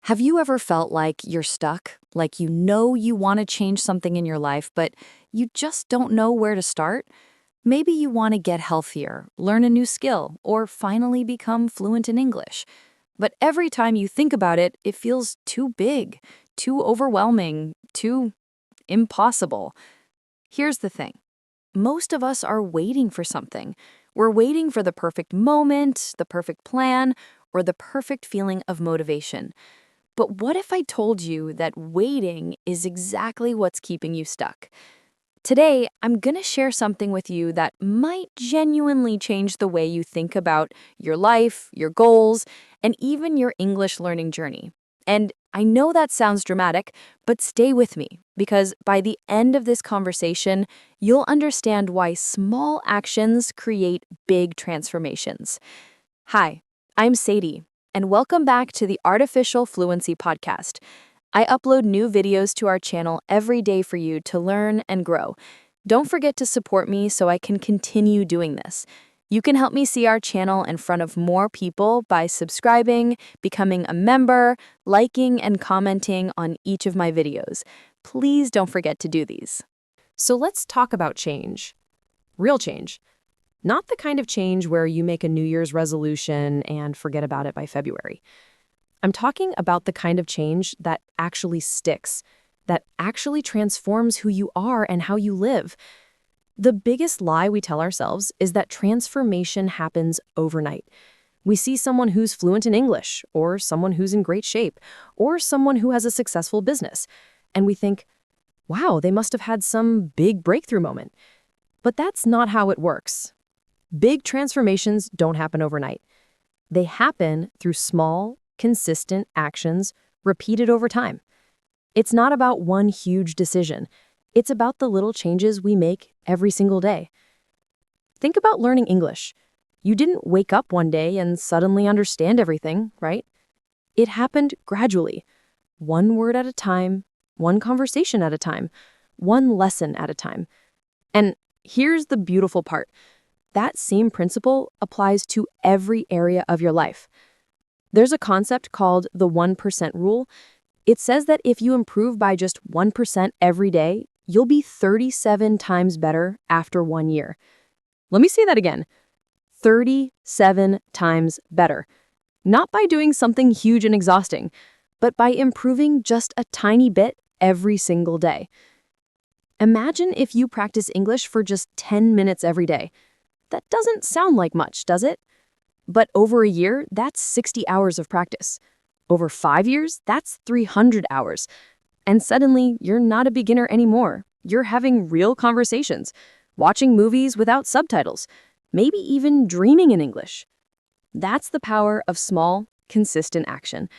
Have you ever felt like you're stuck? Like you want to change something in your life, but you just don't know where to start? Maybe you want to get healthier, learn a new skill, or finally become fluent in English. But every time you think about it, it feels too big, too overwhelming, too impossible. Here's the thing. Most of us are waiting for something. We're waiting for the perfect moment, the perfect plan, or the perfect feeling of motivation. But what if I told you that waiting is exactly what's keeping you stuck? Today, I'm going to share something with you that might genuinely change the way you think about your life, your goals, and even your English learning journey. And I know that sounds dramatic, but stay with me, because by the end of this conversation, you'll understand why small actions create big transformations. Hi, I'm Sadie, and welcome back to the Artificial Fluency Podcast. I upload new videos to our channel every day for you to learn and grow. Don't forget to support me so I can continue doing this. You can help me see our channel in front of more people by subscribing, becoming a member, liking, and commenting on each of my videos. Please don't forget to do these. So let's talk about change. Real change. Not the kind of change where you make a New Year's resolution and forget about it by February. I'm talking about the kind of change that actually sticks, that actually transforms who you are and how you live. The biggest lie we tell ourselves is that transformation happens overnight. We see someone who's fluent in English, or someone who's in great shape, or someone who has a successful business, and we think, wow, they must have had some big breakthrough moment. But that's not how it works. Big transformations don't happen overnight. They happen through small, consistent actions repeated over time. It's not about one huge decision. It's about the little changes we make every single day. Think about learning English. You didn't wake up one day and suddenly understand everything, right? It happened gradually, one word at a time, one conversation at a time, one lesson at a time. And here's the beautiful part. That same principle applies to every area of your life. There's a concept called the 1% rule. It says that if you improve by just 1% every day, you'll be 37 times better after 1 year. Let me say that again. 37 times better. Not by doing something huge and exhausting, but by improving just a tiny bit every single day. Imagine if you practice English for just 10 minutes every day. That doesn't sound like much, does it? But over a year, that's 60 hours of practice. Over 5 years, that's 300 hours. And suddenly, you're not a beginner anymore. You're having real conversations, watching movies without subtitles, maybe even dreaming in English. That's the power of small, consistent action.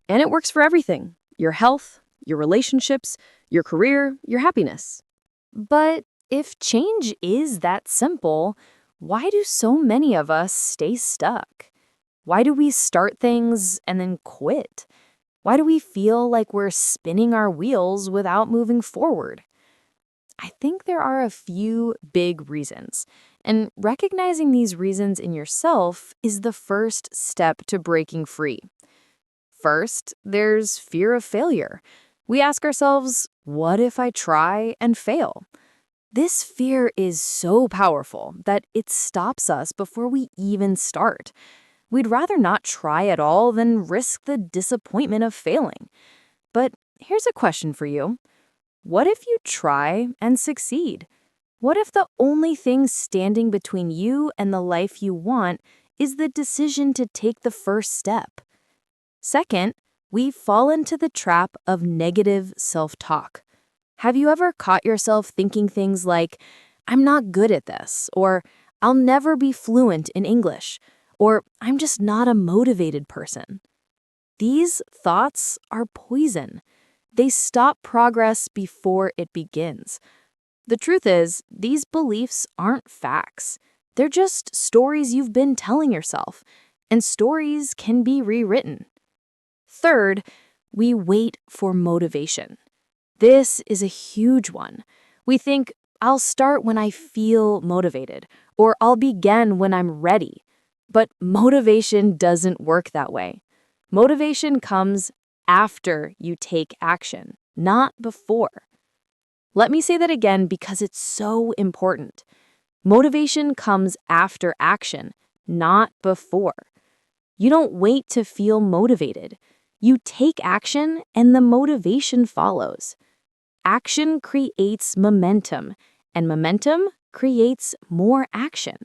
And it works for everything: your health, your relationships, your career, your happiness. But if change is that simple, why do so many of us stay stuck? Why do we start things and then quit? Why do we feel like we're spinning our wheels without moving forward? I think there are a few big reasons, and recognizing these reasons in yourself is the first step to breaking free. First, there's fear of failure. We ask ourselves, what if I try and fail? This fear is so powerful that it stops us before we even start. We'd rather not try at all than risk the disappointment of failing. But here's a question for you. What if you try and succeed? What if the only thing standing between you and the life you want is the decision to take the first step? Second, we fall into the trap of negative self-talk. Have you ever caught yourself thinking things like, I'm not good at this, or I'll never be fluent in English, or I'm just not a motivated person? These thoughts are poison. They stop progress before it begins. The truth is, these beliefs aren't facts. They're just stories you've been telling yourself, and stories can be rewritten. Third, we wait for motivation. This is a huge one. We think, I'll start when I feel motivated, or I'll begin when I'm ready. But motivation doesn't work that way. Motivation comes after you take action, not before. Let me say that again because it's so important. Motivation comes after action, not before. You don't wait to feel motivated. You take action and the motivation follows. Action creates momentum, and momentum creates more action.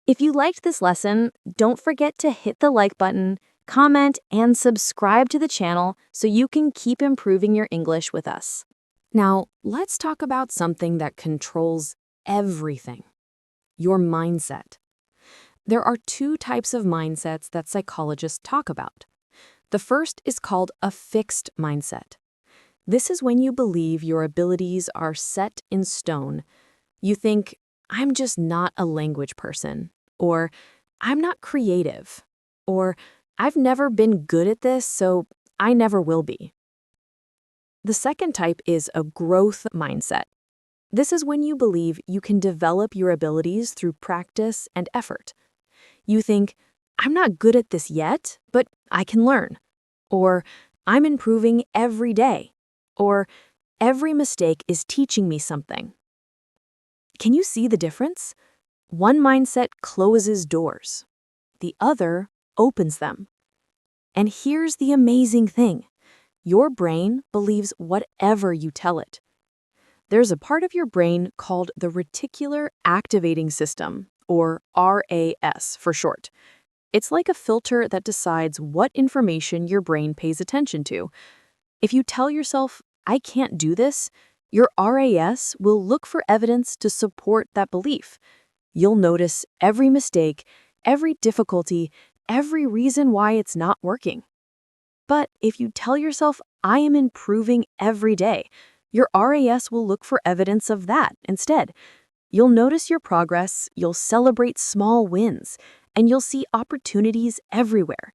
If you liked this lesson, don't forget to hit the like button, comment, and subscribe to the channel so you can keep improving your English with us. Now, let's talk about something that controls everything: your mindset. There are two types of mindsets that psychologists talk about. The first is called a fixed mindset. This is when you believe your abilities are set in stone. You think, I'm just not a language person, or I'm not creative, or I've never been good at this, so I never will be. The second type is a growth mindset. This is when you believe you can develop your abilities through practice and effort. You think, I'm not good at this yet, but I can learn. Or, I'm improving every day. Or, every mistake is teaching me something. Can you see the difference? One mindset closes doors. The other opens them. And here's the amazing thing. Your brain believes whatever you tell it. There's a part of your brain called the reticular activating system, or RAS for short. It's like a filter that decides what information your brain pays attention to. If you tell yourself, I can't do this, your RAS will look for evidence to support that belief. You'll notice every mistake, every difficulty, every reason why it's not working. But if you tell yourself, I am improving every day, your RAS will look for evidence of that instead. You'll notice your progress, you'll celebrate small wins, and you'll see opportunities everywhere.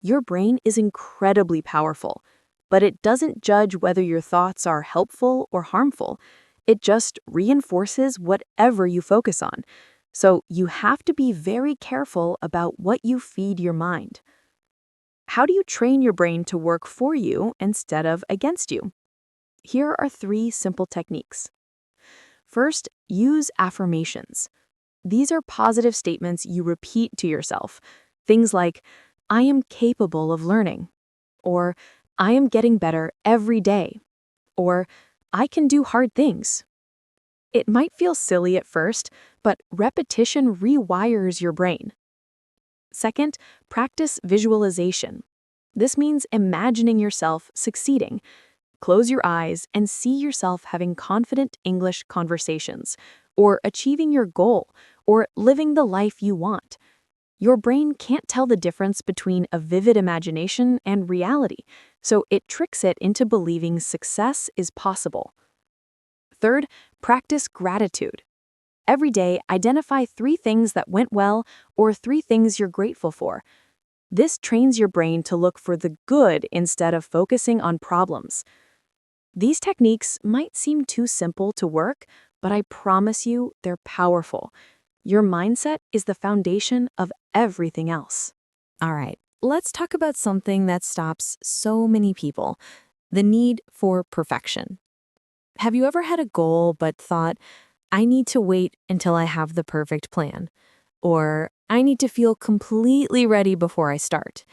Your brain is incredibly powerful, but it doesn't judge whether your thoughts are helpful or harmful. It just reinforces whatever you focus on. So you have to be very careful about what you feed your mind. How do you train your brain to work for you instead of against you? Here are 3 simple techniques. First, use affirmations. These are positive statements you repeat to yourself. Things like, I am capable of learning, or I am getting better every day, or I can do hard things. It might feel silly at first, but repetition rewires your brain. Second, practice visualization. This means imagining yourself succeeding. Close your eyes and see yourself having confident English conversations, or achieving your goal, or living the life you want. Your brain can't tell the difference between a vivid imagination and reality, so it tricks it into believing success is possible. Third, practice gratitude. Every day, identify 3 things that went well or 3 things you're grateful for. This trains your brain to look for the good instead of focusing on problems. These techniques might seem too simple to work, but I promise you they're powerful. Your mindset is the foundation of everything else. All right, let's talk about something that stops so many people: the need for perfection. Have you ever had a goal but thought, I need to wait until I have the perfect plan? Or I need to feel completely ready before I start?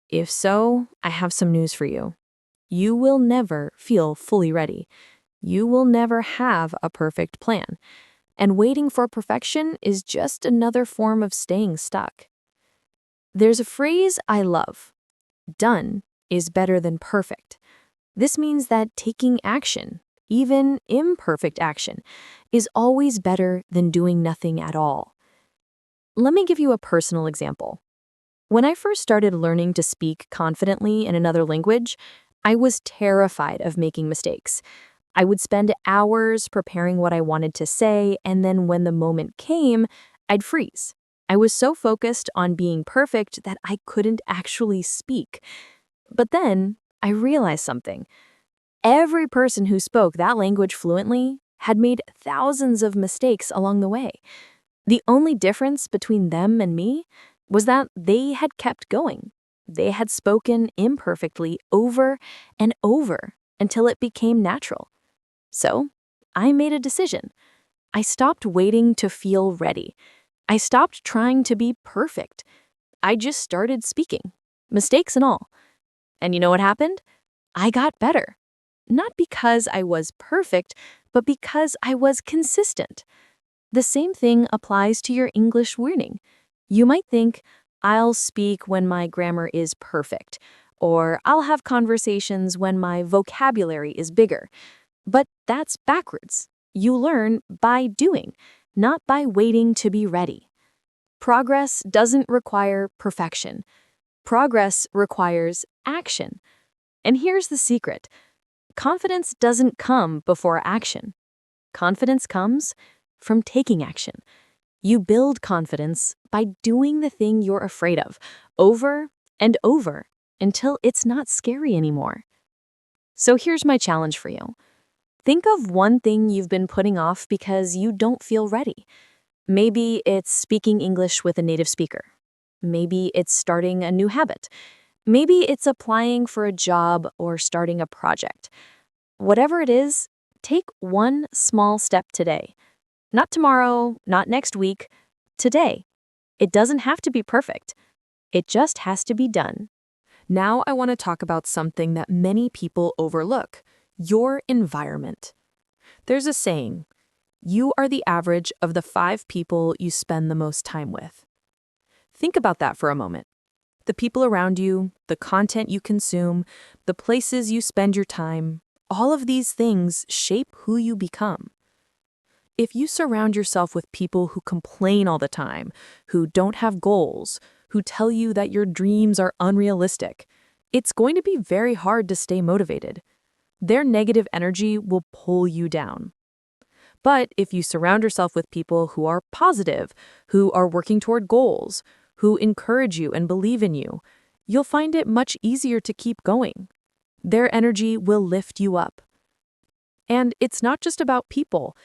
If so, I have some news for you. You will never feel fully ready. You will never have a perfect plan. And waiting for perfection is just another form of staying stuck. There's a phrase I love: done is better than perfect. This means that taking action, even imperfect action, is always better than doing nothing at all. Let me give you a personal example. When I first started learning to speak confidently in another language, I was terrified of making mistakes. I would spend hours preparing what I wanted to say, and then when the moment came, I'd freeze. I was so focused on being perfect that I couldn't actually speak. But then I realized something. Every person who spoke that language fluently had made thousands of mistakes along the way. The only difference between them and me was that they had kept going. They had spoken imperfectly over and over until it became natural. So, I made a decision. I stopped waiting to feel ready. I stopped trying to be perfect. I just started speaking, mistakes and all. And you know what happened? I got better. Not because I was perfect, but because I was consistent. The same thing applies to your English learning. You might think, I'll speak when my grammar is perfect, or I'll have conversations when my vocabulary is bigger. But that's backwards. You learn by doing, not by waiting to be ready. Progress doesn't require perfection. Progress requires action. And here's the secret. Confidence doesn't come before action. Confidence comes from taking action. You build confidence by doing the thing you're afraid of over and over until it's not scary anymore. So here's my challenge for you. Think of one thing you've been putting off because you don't feel ready. Maybe it's speaking English with a native speaker. Maybe it's starting a new habit. Maybe it's applying for a job or starting a project. Whatever it is, take one small step today. Not tomorrow, not next week, today. It doesn't have to be perfect. It just has to be done. Now I want to talk about something that many people overlook: your environment. There's a saying, you are the average of the 5 people you spend the most time with. Think about that for a moment. The people around you, the content you consume, the places you spend your time, all of these things shape who you become. If you surround yourself with people who complain all the time, who don't have goals, who tell you that your dreams are unrealistic, it's going to be very hard to stay motivated. Their negative energy will pull you down. But if you surround yourself with people who are positive, who are working toward goals, who encourage you and believe in you, you'll find it much easier to keep going. Their energy will lift you up. And it's not just about people.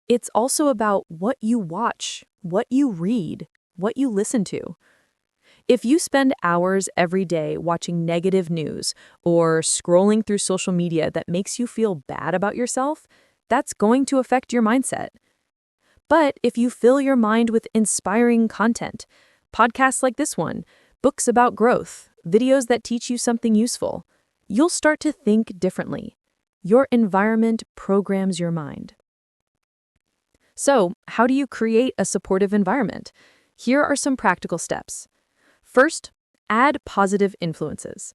It's also about what you watch, what you read, what you listen to. If you spend hours every day watching negative news or scrolling through social media that makes you feel bad about yourself, that's going to affect your mindset. But if you fill your mind with inspiring content, podcasts like this one, books about growth, videos that teach you something useful, you'll start to think differently. Your environment programs your mind. So, how do you create a supportive environment? Here are some practical steps. First, add positive influences.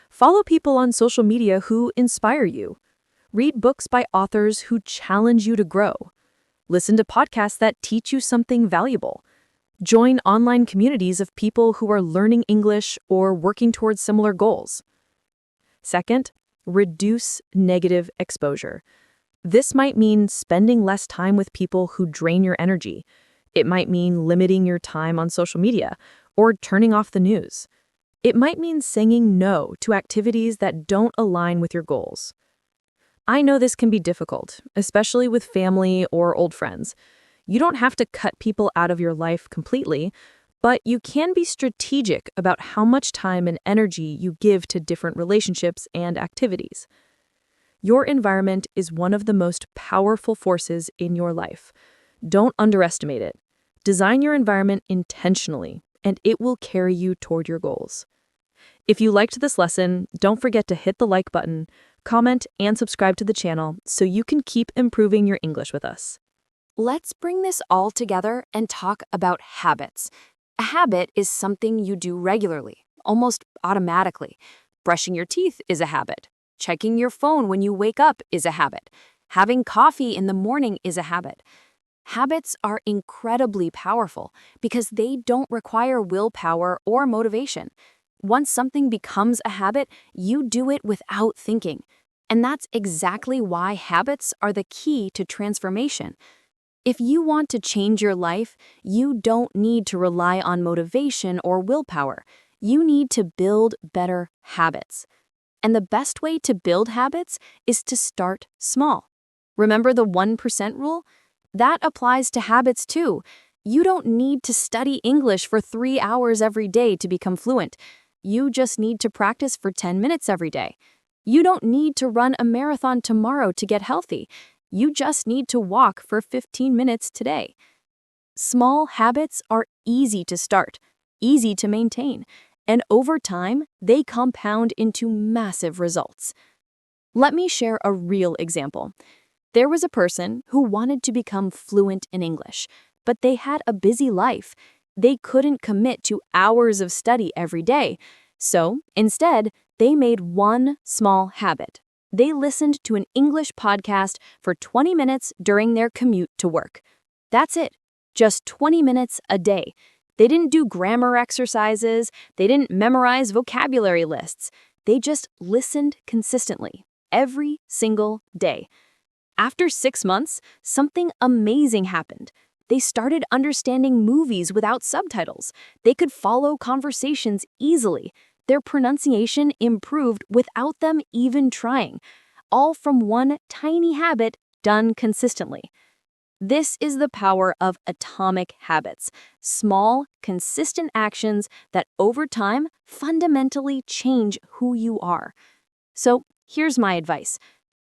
Follow people on social media who inspire you. Read books by authors who challenge you to grow. Listen to podcasts that teach you something valuable. Join online communities of people who are learning English or working towards similar goals. Second, reduce negative exposure. This might mean spending less time with people who drain your energy. It might mean limiting your time on social media or turning off the news. It might mean saying no to activities that don't align with your goals. I know this can be difficult, especially with family or old friends. You don't have to cut people out of your life completely, but you can be strategic about how much time and energy you give to different relationships and activities. Your environment is one of the most powerful forces in your life. Don't underestimate it. Design your environment intentionally, and it will carry you toward your goals. If you liked this lesson, don't forget to hit the like button, comment, and subscribe to the channel so you can keep improving your English with us. Let's bring this all together and talk about habits. A habit is something you do regularly, almost automatically. Brushing your teeth is a habit. Checking your phone when you wake up is a habit. Having coffee in the morning is a habit. Habits are incredibly powerful because they don't require willpower or motivation. Once something becomes a habit, you do it without thinking. And that's exactly why habits are the key to transformation. If you want to change your life, you don't need to rely on motivation or willpower. You need to build better habits. And the best way to build habits is to start small. Remember the 1% rule? That applies to habits too. You don't need to study English for 3 hours every day to become fluent. You just need to practice for 10 minutes every day. You don't need to run a marathon tomorrow to get healthy. You just need to walk for 15 minutes today. Small habits are easy to start, easy to maintain, and over time, they compound into massive results. Let me share a real example. There was a person who wanted to become fluent in English, but they had a busy life. They couldn't commit to hours of study every day. So, instead, they made one small habit. They listened to an English podcast for 20 minutes during their commute to work. That's it. Just 20 minutes a day. They didn't do grammar exercises. They didn't memorize vocabulary lists. They just listened consistently, every single day. After 6 months, something amazing happened. They started understanding movies without subtitles. They could follow conversations easily. Their pronunciation improved without them even trying, all from one tiny habit done consistently. This is the power of atomic habits, small, consistent actions that over time fundamentally change who you are. So here's my advice.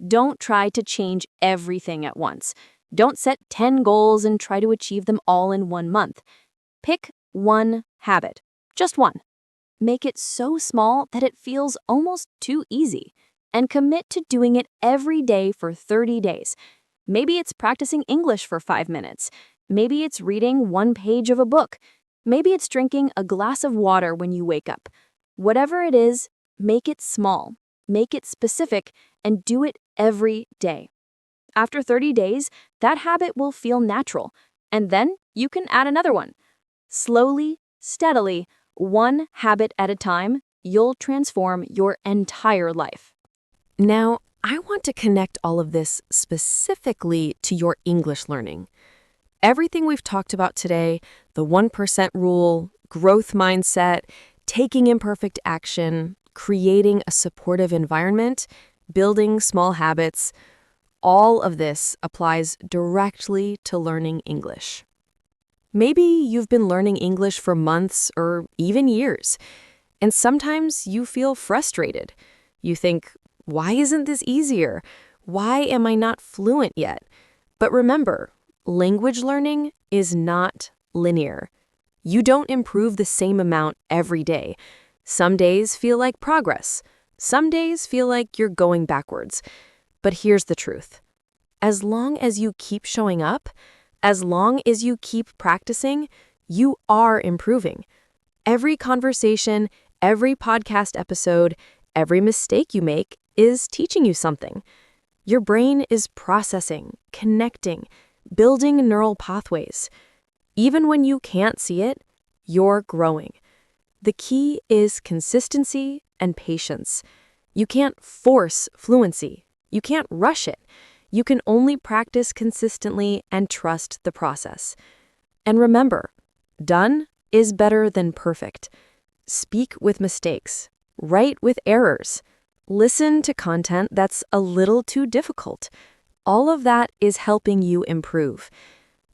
Don't try to change everything at once. Don't set 10 goals and try to achieve them all in 1 month. Pick one habit, just one. Make it so small that it feels almost too easy, and commit to doing it every day for 30 days. Maybe it's practicing English for 5 minutes. Maybe it's reading 1 page of a book. Maybe it's drinking a glass of water when you wake up. Whatever it is, make it small, make it specific, and do it every day. After 30 days, that habit will feel natural, and then you can add another one. Slowly, steadily, one habit at a time, you'll transform your entire life. Now, I want to connect all of this specifically to your English learning. Everything we've talked about today, the 1% rule, growth mindset, taking imperfect action, creating a supportive environment, building small habits, all of this applies directly to learning English. Maybe you've been learning English for months or even years, and sometimes you feel frustrated. You think, why isn't this easier? Why am I not fluent yet? But remember, language learning is not linear. You don't improve the same amount every day. Some days feel like progress. Some days feel like you're going backwards. But here's the truth. As long as you keep showing up, as long as you keep practicing, you are improving. Every conversation, every podcast episode, every mistake you make is teaching you something. Your brain is processing, connecting, building neural pathways. Even when you can't see it, you're growing. The key is consistency and patience. You can't force fluency. You can't rush it. You can only practice consistently and trust the process. And remember, done is better than perfect. Speak with mistakes. Write with errors. Listen to content that's a little too difficult. All of that is helping you improve.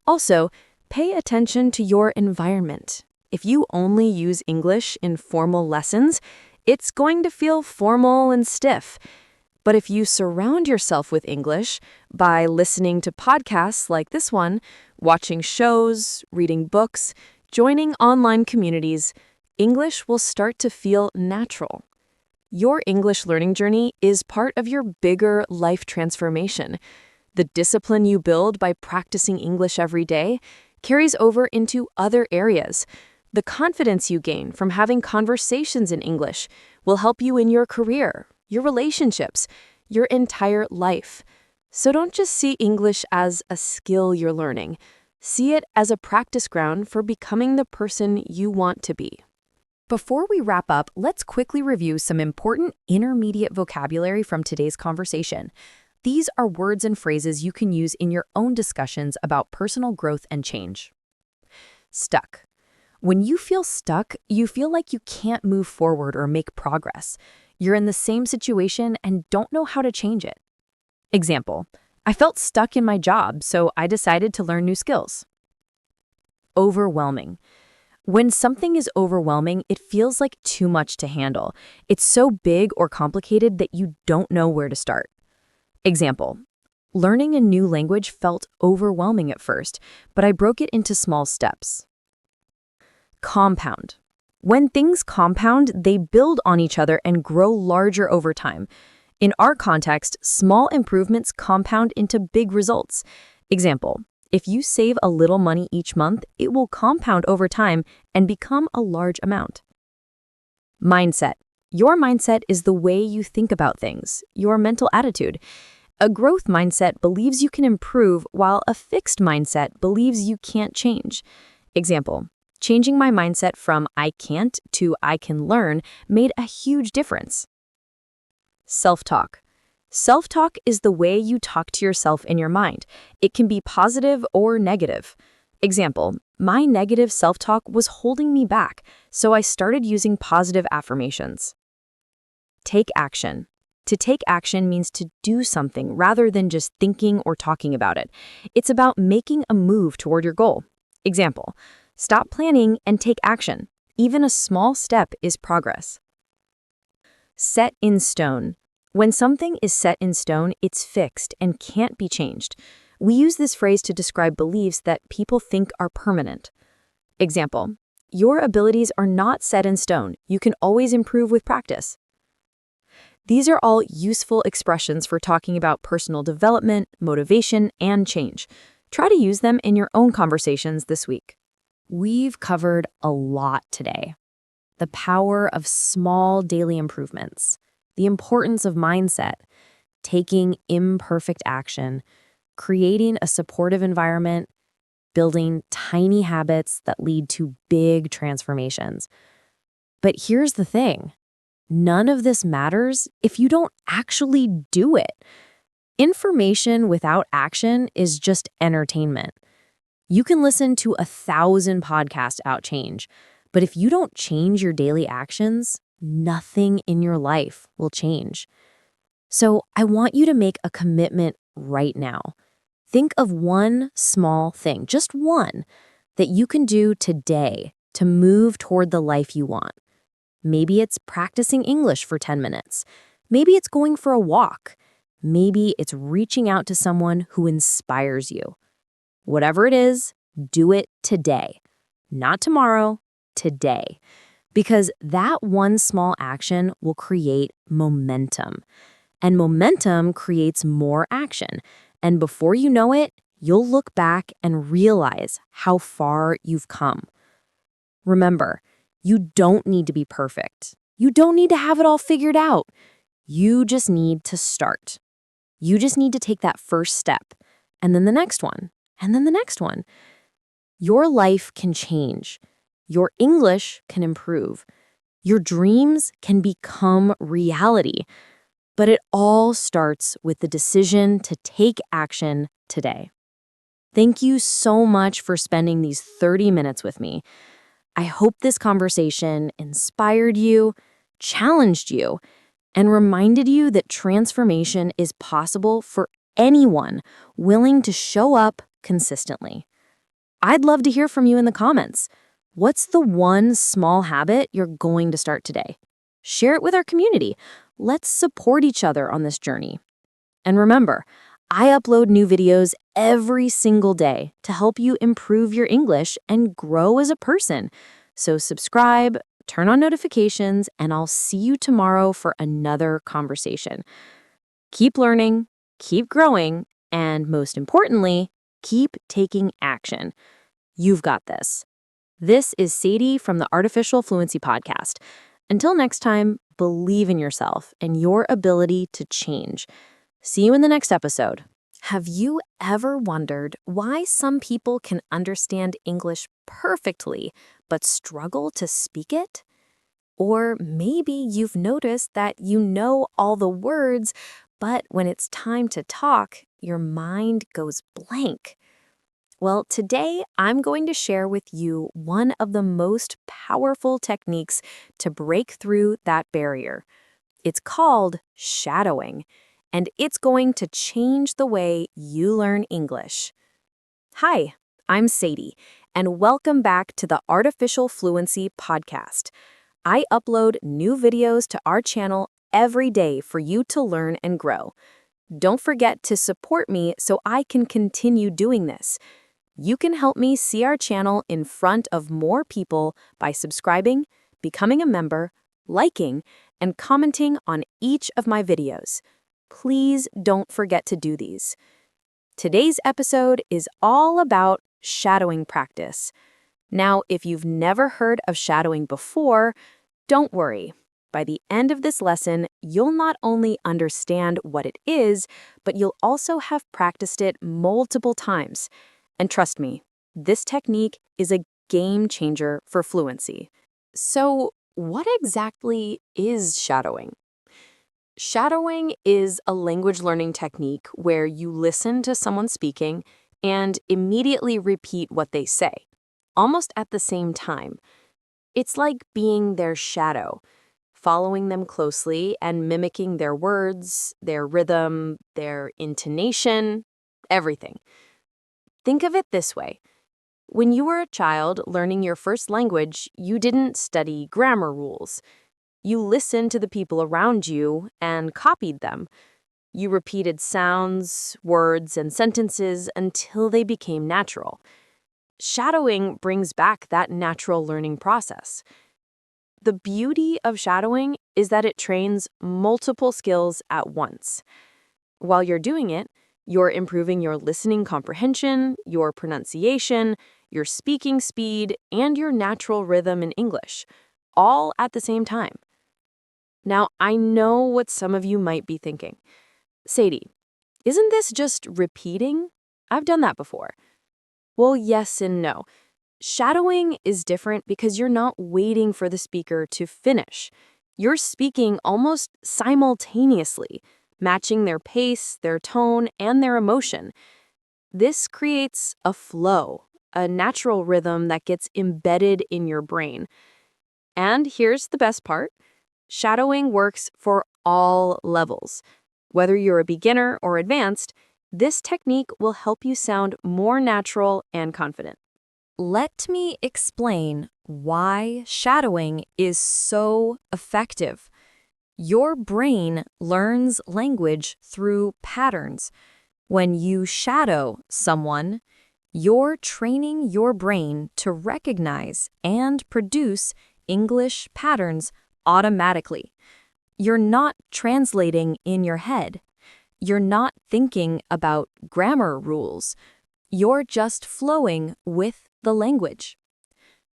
Also, pay attention to your environment. If you only use English in formal lessons, it's going to feel formal and stiff. But if you surround yourself with English by listening to podcasts like this one, watching shows, reading books, joining online communities, English will start to feel natural. Your English learning journey is part of your bigger life transformation. The discipline you build by practicing English every day carries over into other areas. The confidence you gain from having conversations in English will help you in your career, your relationships, your entire life. So don't just see English as a skill you're learning. See it as a practice ground for becoming the person you want to be. Before we wrap up, let's quickly review some important intermediate vocabulary from today's conversation. These are words and phrases you can use in your own discussions about personal growth and change. Stuck. When you feel stuck, you feel like you can't move forward or make progress. You're in the same situation and don't know how to change it. Example, I felt stuck in my job, so I decided to learn new skills. Overwhelming. When something is overwhelming, it feels like too much to handle. It's so big or complicated that you don't know where to start. Example, learning a new language felt overwhelming at first, but I broke it into small steps. Compound. When things compound, they build on each other and grow larger over time. In our context, small improvements compound into big results. Example, if you save a little money each month, it will compound over time and become a large amount. Mindset. Your mindset is the way you think about things, your mental attitude. A growth mindset believes you can improve, while a fixed mindset believes you can't change. Example, changing my mindset from I can't to I can learn made a huge difference. Self-talk. Self-talk is the way you talk to yourself in your mind. It can be positive or negative. Example, my negative self-talk was holding me back, so I started using positive affirmations. Take action. To take action means to do something rather than just thinking or talking about it. It's about making a move toward your goal. Example, stop planning and take action. Even a small step is progress. Set in stone. When something is set in stone, it's fixed and can't be changed. We use this phrase to describe beliefs that people think are permanent. Example, your abilities are not set in stone. You can always improve with practice. These are all useful expressions for talking about personal development, motivation, and change. Try to use them in your own conversations this week. We've covered a lot today. The power of small daily improvements, the importance of mindset, taking imperfect action, creating a supportive environment, building tiny habits that lead to big transformations. But here's the thing. None of this matters if you don't actually do it. Information without action is just entertainment. You can listen to 1,000 podcasts about change, but if you don't change your daily actions, nothing in your life will change. So I want you to make a commitment right now. Think of one small thing, just one, that you can do today to move toward the life you want. Maybe it's practicing English for 10 minutes. Maybe it's going for a walk. Maybe it's reaching out to someone who inspires you. Whatever it is, do it today. Not tomorrow, today. Because that one small action will create momentum. And momentum creates more action. And before you know it, you'll look back and realize how far you've come. Remember, you don't need to be perfect. You don't need to have it all figured out. You just need to start. You just need to take that first step, and then the next one, and then the next one. Your life can change. Your English can improve. Your dreams can become reality. But it all starts with the decision to take action today. Thank you so much for spending these 30 minutes with me. I hope this conversation inspired you, challenged you, and reminded you that transformation is possible for anyone willing to show up consistently. I'd love to hear from you in the comments. What's the one small habit you're going to start today? Share it with our community. Let's support each other on this journey. And remember, I upload new videos every single day to help you improve your English and grow as a person. So subscribe, turn on notifications, and I'll see you tomorrow for another conversation. Keep learning, keep growing, and most importantly, keep taking action. You've got this. This is Sadie from the Artificial Fluency Podcast. Until next time, believe in yourself and your ability to change. See you in the next episode. Have you ever wondered why some people can understand English perfectly but struggle to speak it? Or maybe you've noticed that you know all the words, but when it's time to talk, your mind goes blank. Well, today I'm going to share with you one of the most powerful techniques to break through that barrier. It's called shadowing, and it's going to change the way you learn English. Hi, I'm Sadie, and welcome back to the Artificial Fluency Podcast. I upload new videos to our channel every day for you to learn and grow. Don't forget to support me so I can continue doing this. You can help me see our channel in front of more people by subscribing, becoming a member, liking, and commenting on each of my videos. Please don't forget to do these. Today's episode is all about shadowing practice. Now, if you've never heard of shadowing before, don't worry. By the end of this lesson, you'll not only understand what it is, but you'll also have practiced it multiple times. And trust me, this technique is a game changer for fluency. So, what exactly is shadowing? Shadowing is a language learning technique where you listen to someone speaking and immediately repeat what they say, almost at the same time. It's like being their shadow, following them closely and mimicking their words, their rhythm, their intonation, everything. Think of it this way. When you were a child learning your first language, you didn't study grammar rules. You listened to the people around you and copied them. You repeated sounds, words, and sentences until they became natural. Shadowing brings back that natural learning process. The beauty of shadowing is that it trains multiple skills at once. While you're doing it, you're improving your listening comprehension, your pronunciation, your speaking speed, and your natural rhythm in English, all at the same time. Now, I know what some of you might be thinking. Sadie, isn't this just repeating? I've done that before. Well, yes and no. Shadowing is different because you're not waiting for the speaker to finish. You're speaking almost simultaneously, matching their pace, their tone, and their emotion. This creates a flow, a natural rhythm that gets embedded in your brain. And here's the best part. Shadowing works for all levels. Whether you're a beginner or advanced, this technique will help you sound more natural and confident. Let me explain why shadowing is so effective. Your brain learns language through patterns. When you shadow someone, you're training your brain to recognize and produce English patterns automatically. You're not translating in your head. You're not thinking about grammar rules. You're just flowing with the language.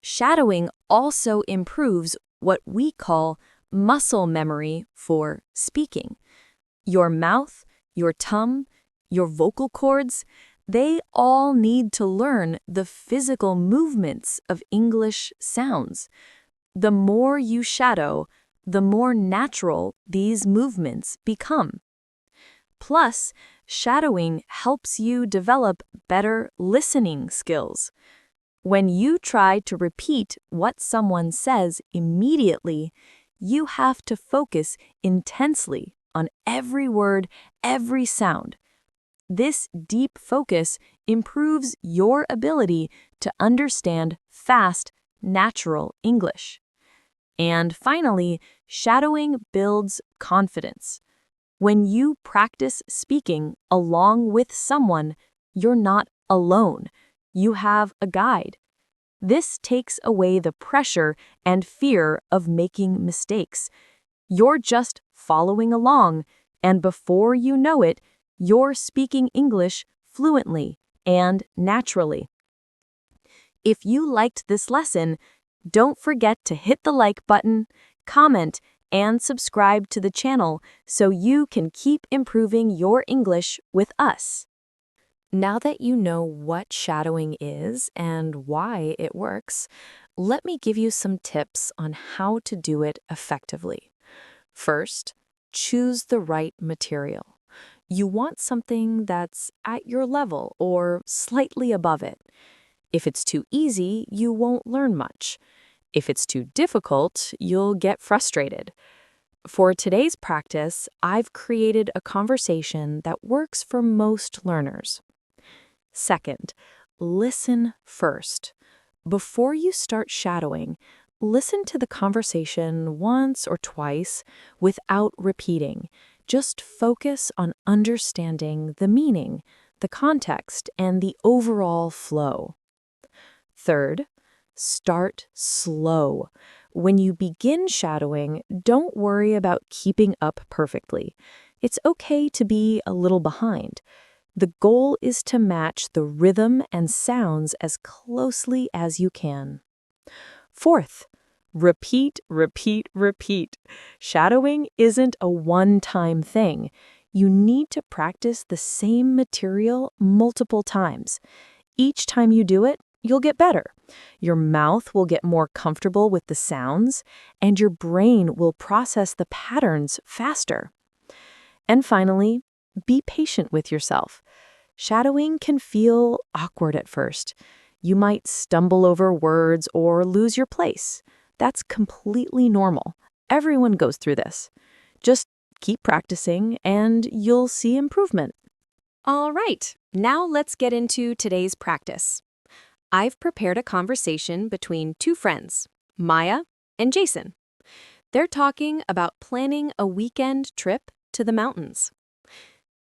Shadowing also improves what we call muscle memory for speaking. Your mouth, your tongue, your vocal cords, they all need to learn the physical movements of English sounds. The more you shadow, the more natural these movements become. Plus, shadowing helps you develop better listening skills. When you try to repeat what someone says immediately, you have to focus intensely on every word, every sound. This deep focus improves your ability to understand fast, natural English. And finally, shadowing builds confidence. When you practice speaking along with someone, you're not alone. You have a guide. This takes away the pressure and fear of making mistakes. You're just following along, and before you know it, you're speaking English fluently and naturally. If you liked this lesson, don't forget to hit the like button, comment, and subscribe to the channel so you can keep improving your English with us. Now that you know what shadowing is and why it works, let me give you some tips on how to do it effectively. First, choose the right material. You want something that's at your level or slightly above it. If it's too easy, you won't learn much. If it's too difficult, you'll get frustrated. For today's practice, I've created a conversation that works for most learners. Second, listen first. Before you start shadowing, listen to the conversation once or twice without repeating. Just focus on understanding the meaning, the context, and the overall flow. Third, start slow. When you begin shadowing, don't worry about keeping up perfectly. It's okay to be a little behind. The goal is to match the rhythm and sounds as closely as you can. Fourth, repeat, repeat, repeat. Shadowing isn't a one-time thing. You need to practice the same material multiple times. Each time you do it, you'll get better. Your mouth will get more comfortable with the sounds, and your brain will process the patterns faster. And finally, be patient with yourself. Shadowing can feel awkward at first. You might stumble over words or lose your place. That's completely normal. Everyone goes through this. Just keep practicing and you'll see improvement. All right, now let's get into today's practice. I've prepared a conversation between two friends, Maya and Jason. They're talking about planning a weekend trip to the mountains.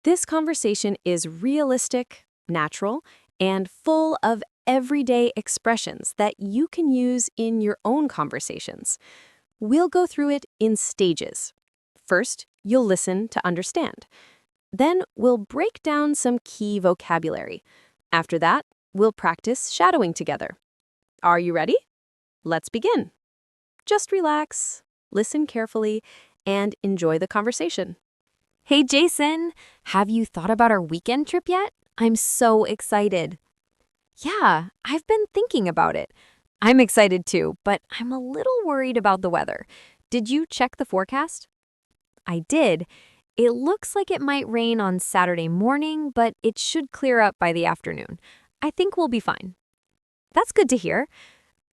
This conversation is realistic, natural, and full of everyday expressions that you can use in your own conversations. We'll go through it in stages. First, you'll listen to understand. Then we'll break down some key vocabulary. After that, we'll practice shadowing together. Are you ready? Let's begin. Just relax, listen carefully, and enjoy the conversation. Hey, Jason, have you thought about our weekend trip yet? I'm so excited. Yeah, I've been thinking about it. I'm excited too, but I'm a little worried about the weather. Did you check the forecast? I did. It looks like it might rain on Saturday morning, but it should clear up by the afternoon. I think we'll be fine. That's good to hear.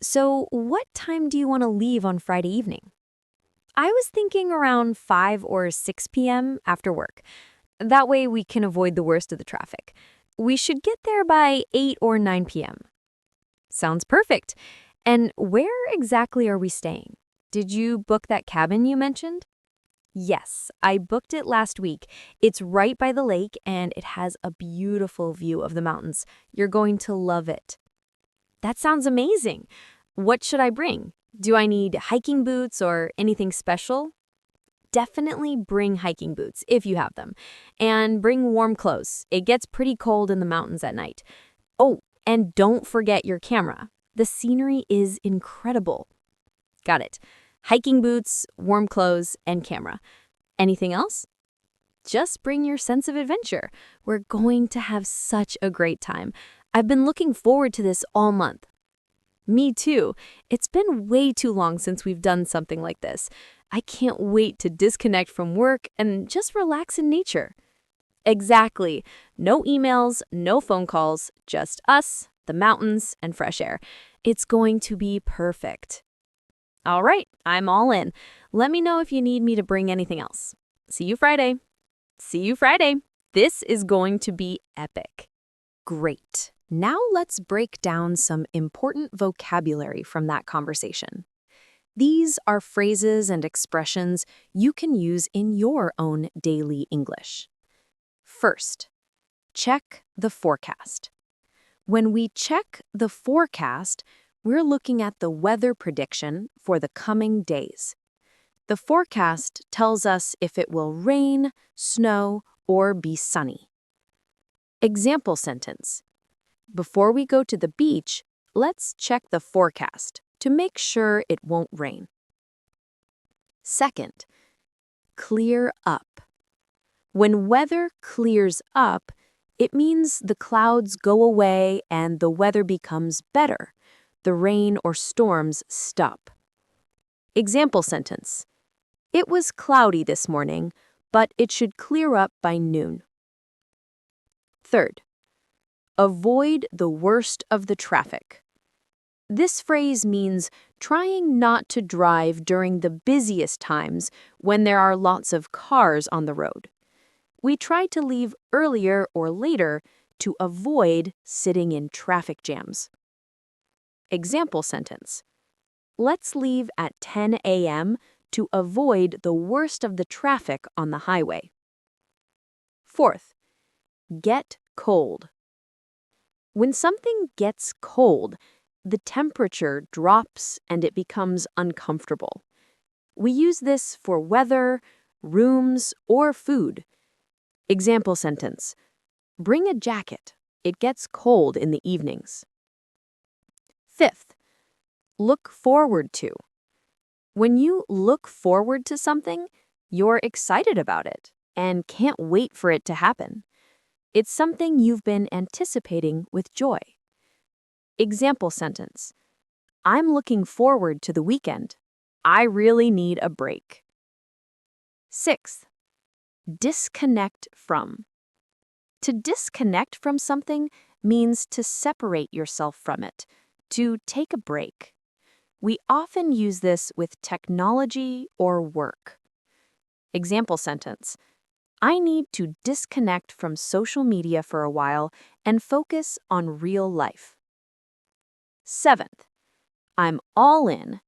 So, what time do you want to leave on Friday evening? I was thinking around 5 or 6 p.m. after work. That way we can avoid the worst of the traffic. We should get there by 8 or 9 p.m. Sounds perfect. And where exactly are we staying? Did you book that cabin you mentioned? Yes, I booked it last week. It's right by the lake and it has a beautiful view of the mountains. You're going to love it. That sounds amazing. What should I bring? Do I need hiking boots or anything special? Definitely bring hiking boots if you have them. And bring warm clothes. It gets pretty cold in the mountains at night. Oh, and don't forget your camera. The scenery is incredible. Got it. Hiking boots, warm clothes, and camera. Anything else? Just bring your sense of adventure. We're going to have such a great time. I've been looking forward to this all month. Me too. It's been way too long since we've done something like this. I can't wait to disconnect from work and just relax in nature. Exactly. No emails, no phone calls, just us, the mountains, and fresh air. It's going to be perfect. All right, I'm all in. Let me know if you need me to bring anything else. See you Friday. See you Friday. This is going to be epic. Great. Now let's break down some important vocabulary from that conversation. These are phrases and expressions you can use in your own daily English. First, check the forecast. When we check the forecast, we're looking at the weather prediction for the coming days. The forecast tells us if it will rain, snow, or be sunny. Example sentence. Before we go to the beach, let's check the forecast to make sure it won't rain. Second, clear up. When weather clears up, it means the clouds go away and the weather becomes better. The rain or storms stop. Example sentence. It was cloudy this morning, but it should clear up by noon. Third, avoid the worst of the traffic. This phrase means trying not to drive during the busiest times when there are lots of cars on the road. We try to leave earlier or later to avoid sitting in traffic jams. Example sentence. Let's leave at 10 a.m. to avoid the worst of the traffic on the highway. Fourth, get cold. When something gets cold, the temperature drops and it becomes uncomfortable. We use this for weather, rooms, or food. Example sentence. Bring a jacket. It gets cold in the evenings. Fifth, look forward to. When you look forward to something, you're excited about it and can't wait for it to happen. It's something you've been anticipating with joy. Example sentence. I'm looking forward to the weekend. I really need a break. Sixth, disconnect from. To disconnect from something means to separate yourself from it, to take a break. We often use this with technology or work. Example sentence. I need to disconnect from social media for a while and focus on real life. Seventh, I'm all in.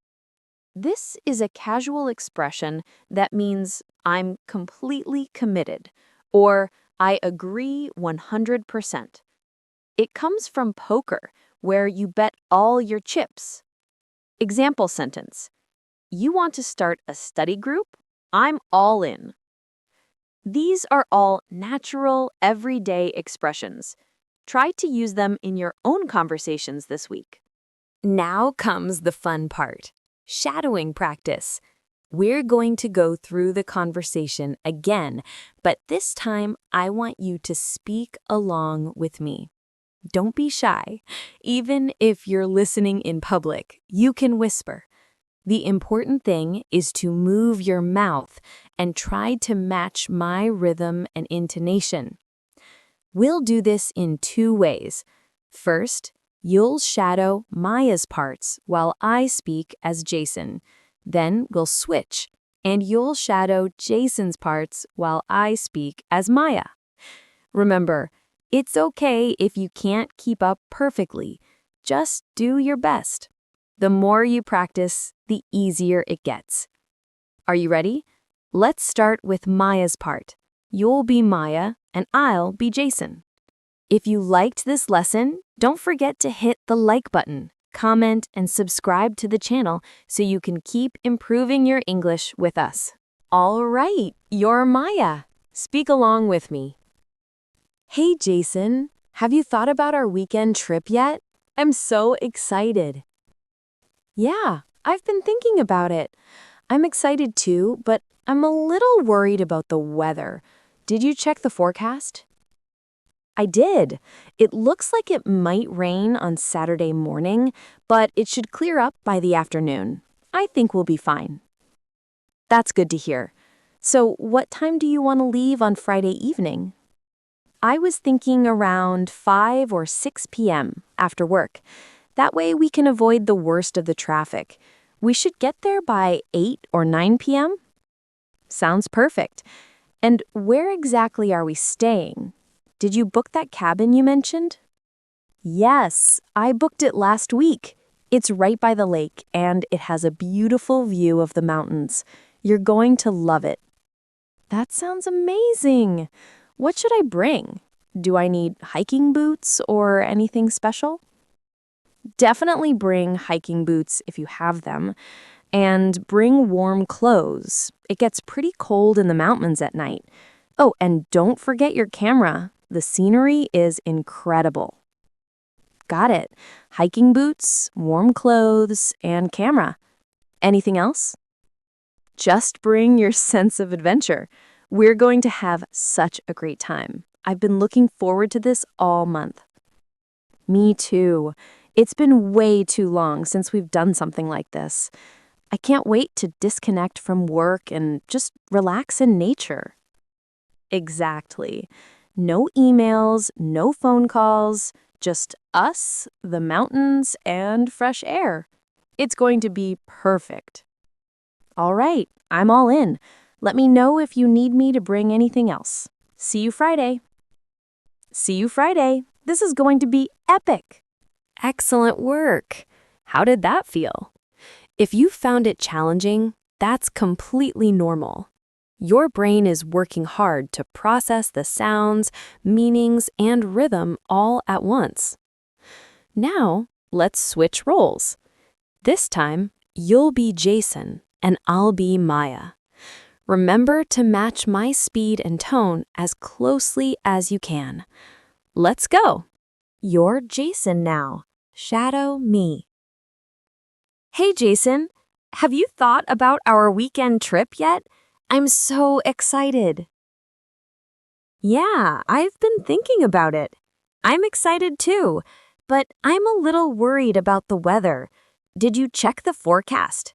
This is a casual expression that means I'm completely committed, or I agree 100%. It comes from poker, where you bet all your chips. Example sentence. You want to start a study group? I'm all in. These are all natural, everyday expressions. Try to use them in your own conversations this week. Now comes the fun part, shadowing practice. We're going to go through the conversation again, but this time I want you to speak along with me. Don't be shy. Even if you're listening in public, you can whisper. The important thing is to move your mouth and try to match my rhythm and intonation. We'll do this in two ways. First, you'll shadow Maya's parts while I speak as Jason. Then we'll switch, and you'll shadow Jason's parts while I speak as Maya. Remember, it's okay if you can't keep up perfectly. Just do your best. The more you practice, the easier it gets. Are you ready? Let's start with Maya's part. You'll be Maya, and I'll be Jason. If you liked this lesson, don't forget to hit the like button, comment, and subscribe to the channel so you can keep improving your English with us. All right, you're Maya. Speak along with me. Hey, Jason, have you thought about our weekend trip yet? I'm so excited. Yeah, I've been thinking about it. I'm excited too, but I'm a little worried about the weather. Did you check the forecast? I did. It looks like it might rain on Saturday morning, but it should clear up by the afternoon. I think we'll be fine. That's good to hear. So, what time do you want to leave on Friday evening? I was thinking around 5 or 6 p.m. after work. That way we can avoid the worst of the traffic. We should get there by 8 or 9 p.m.? Sounds perfect. And where exactly are we staying? Did you book that cabin you mentioned? Yes, I booked it last week. It's right by the lake, and it has a beautiful view of the mountains. You're going to love it. That sounds amazing. What should I bring? Do I need hiking boots or anything special? Definitely bring hiking boots if you have them, and bring warm clothes. It gets pretty cold in the mountains at night. Oh, and don't forget your camera. The scenery is incredible. Got it. Hiking boots, warm clothes, and camera. Anything else? Just bring your sense of adventure. We're going to have such a great time. I've been looking forward to this all month. Me too. It's been way too long since we've done something like this. I can't wait to disconnect from work and just relax in nature. Exactly. No emails, no phone calls, just us, the mountains, and fresh air. It's going to be perfect. All right, I'm all in. Let me know if you need me to bring anything else. See you Friday. See you Friday. This is going to be epic. Excellent work. How did that feel? If you found it challenging, that's completely normal. Your brain is working hard to process the sounds, meanings, and rhythm all at once. Now, let's switch roles. This time, you'll be Jason and I'll be Maya. Remember to match my speed and tone as closely as you can. Let's go. You're Jason now. Shadow me. Hey, Jason. Have you thought about our weekend trip yet? I'm so excited. Yeah, I've been thinking about it. I'm excited too, but I'm a little worried about the weather. Did you check the forecast?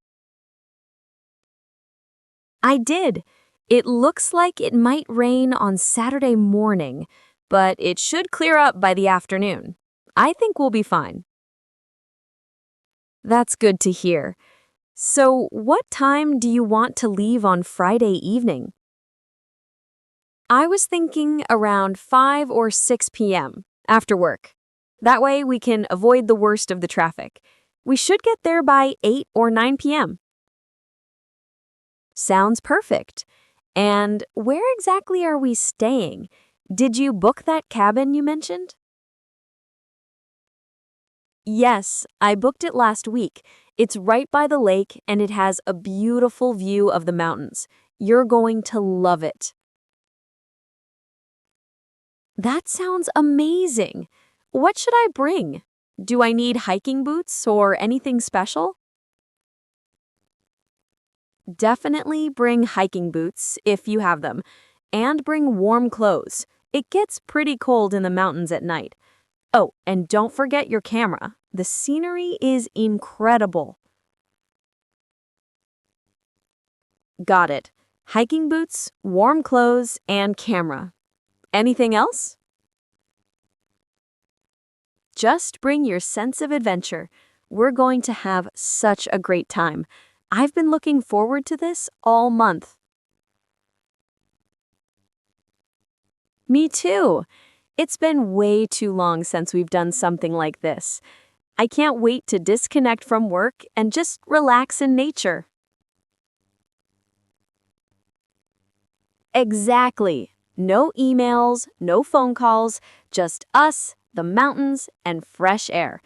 I did. It looks like it might rain on Saturday morning, but it should clear up by the afternoon. I think we'll be fine. That's good to hear. So, what time do you want to leave on Friday evening? I was thinking around 5 or 6 p.m. after work. That way we can avoid the worst of the traffic. We should get there by 8 or 9 p.m. Sounds perfect. And where exactly are we staying? Did you book that cabin you mentioned? Yes, I booked it last week. It's right by the lake and it has a beautiful view of the mountains. You're going to love it. That sounds amazing. What should I bring? Do I need hiking boots or anything special? Definitely bring hiking boots if you have them, and bring warm clothes. It gets pretty cold in the mountains at night. Oh, and don't forget your camera. The scenery is incredible. Got it. Hiking boots, warm clothes, and camera. Anything else? Just bring your sense of adventure. We're going to have such a great time. I've been looking forward to this all month. Me too. It's been way too long since we've done something like this. I can't wait to disconnect from work and just relax in nature. Exactly. No emails, no phone calls, just us, the mountains, and fresh air.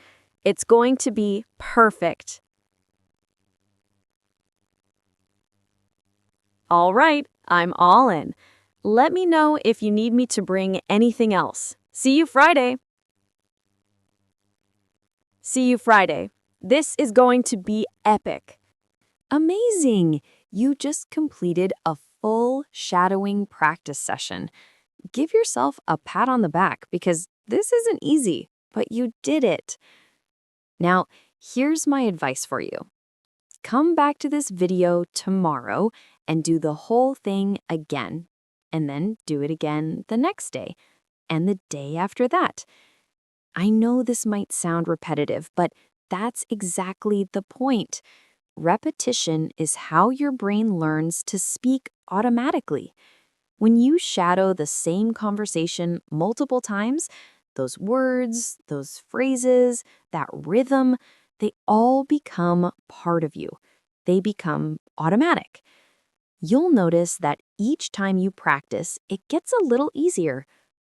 It's going to be perfect. All right, I'm all in. Let me know if you need me to bring anything else. See you Friday. See you Friday. This is going to be epic. Amazing! You just completed a full shadowing practice session. Give yourself a pat on the back because this isn't easy, but you did it. Now, here's my advice for you. Come back to this video tomorrow and do the whole thing again, and then do it again the next day, and the day after that. I know this might sound repetitive, but that's exactly the point. Repetition is how your brain learns to speak automatically. When you shadow the same conversation multiple times, those words, those phrases, that rhythm, they all become part of you. They become automatic. You'll notice that each time you practice, it gets a little easier.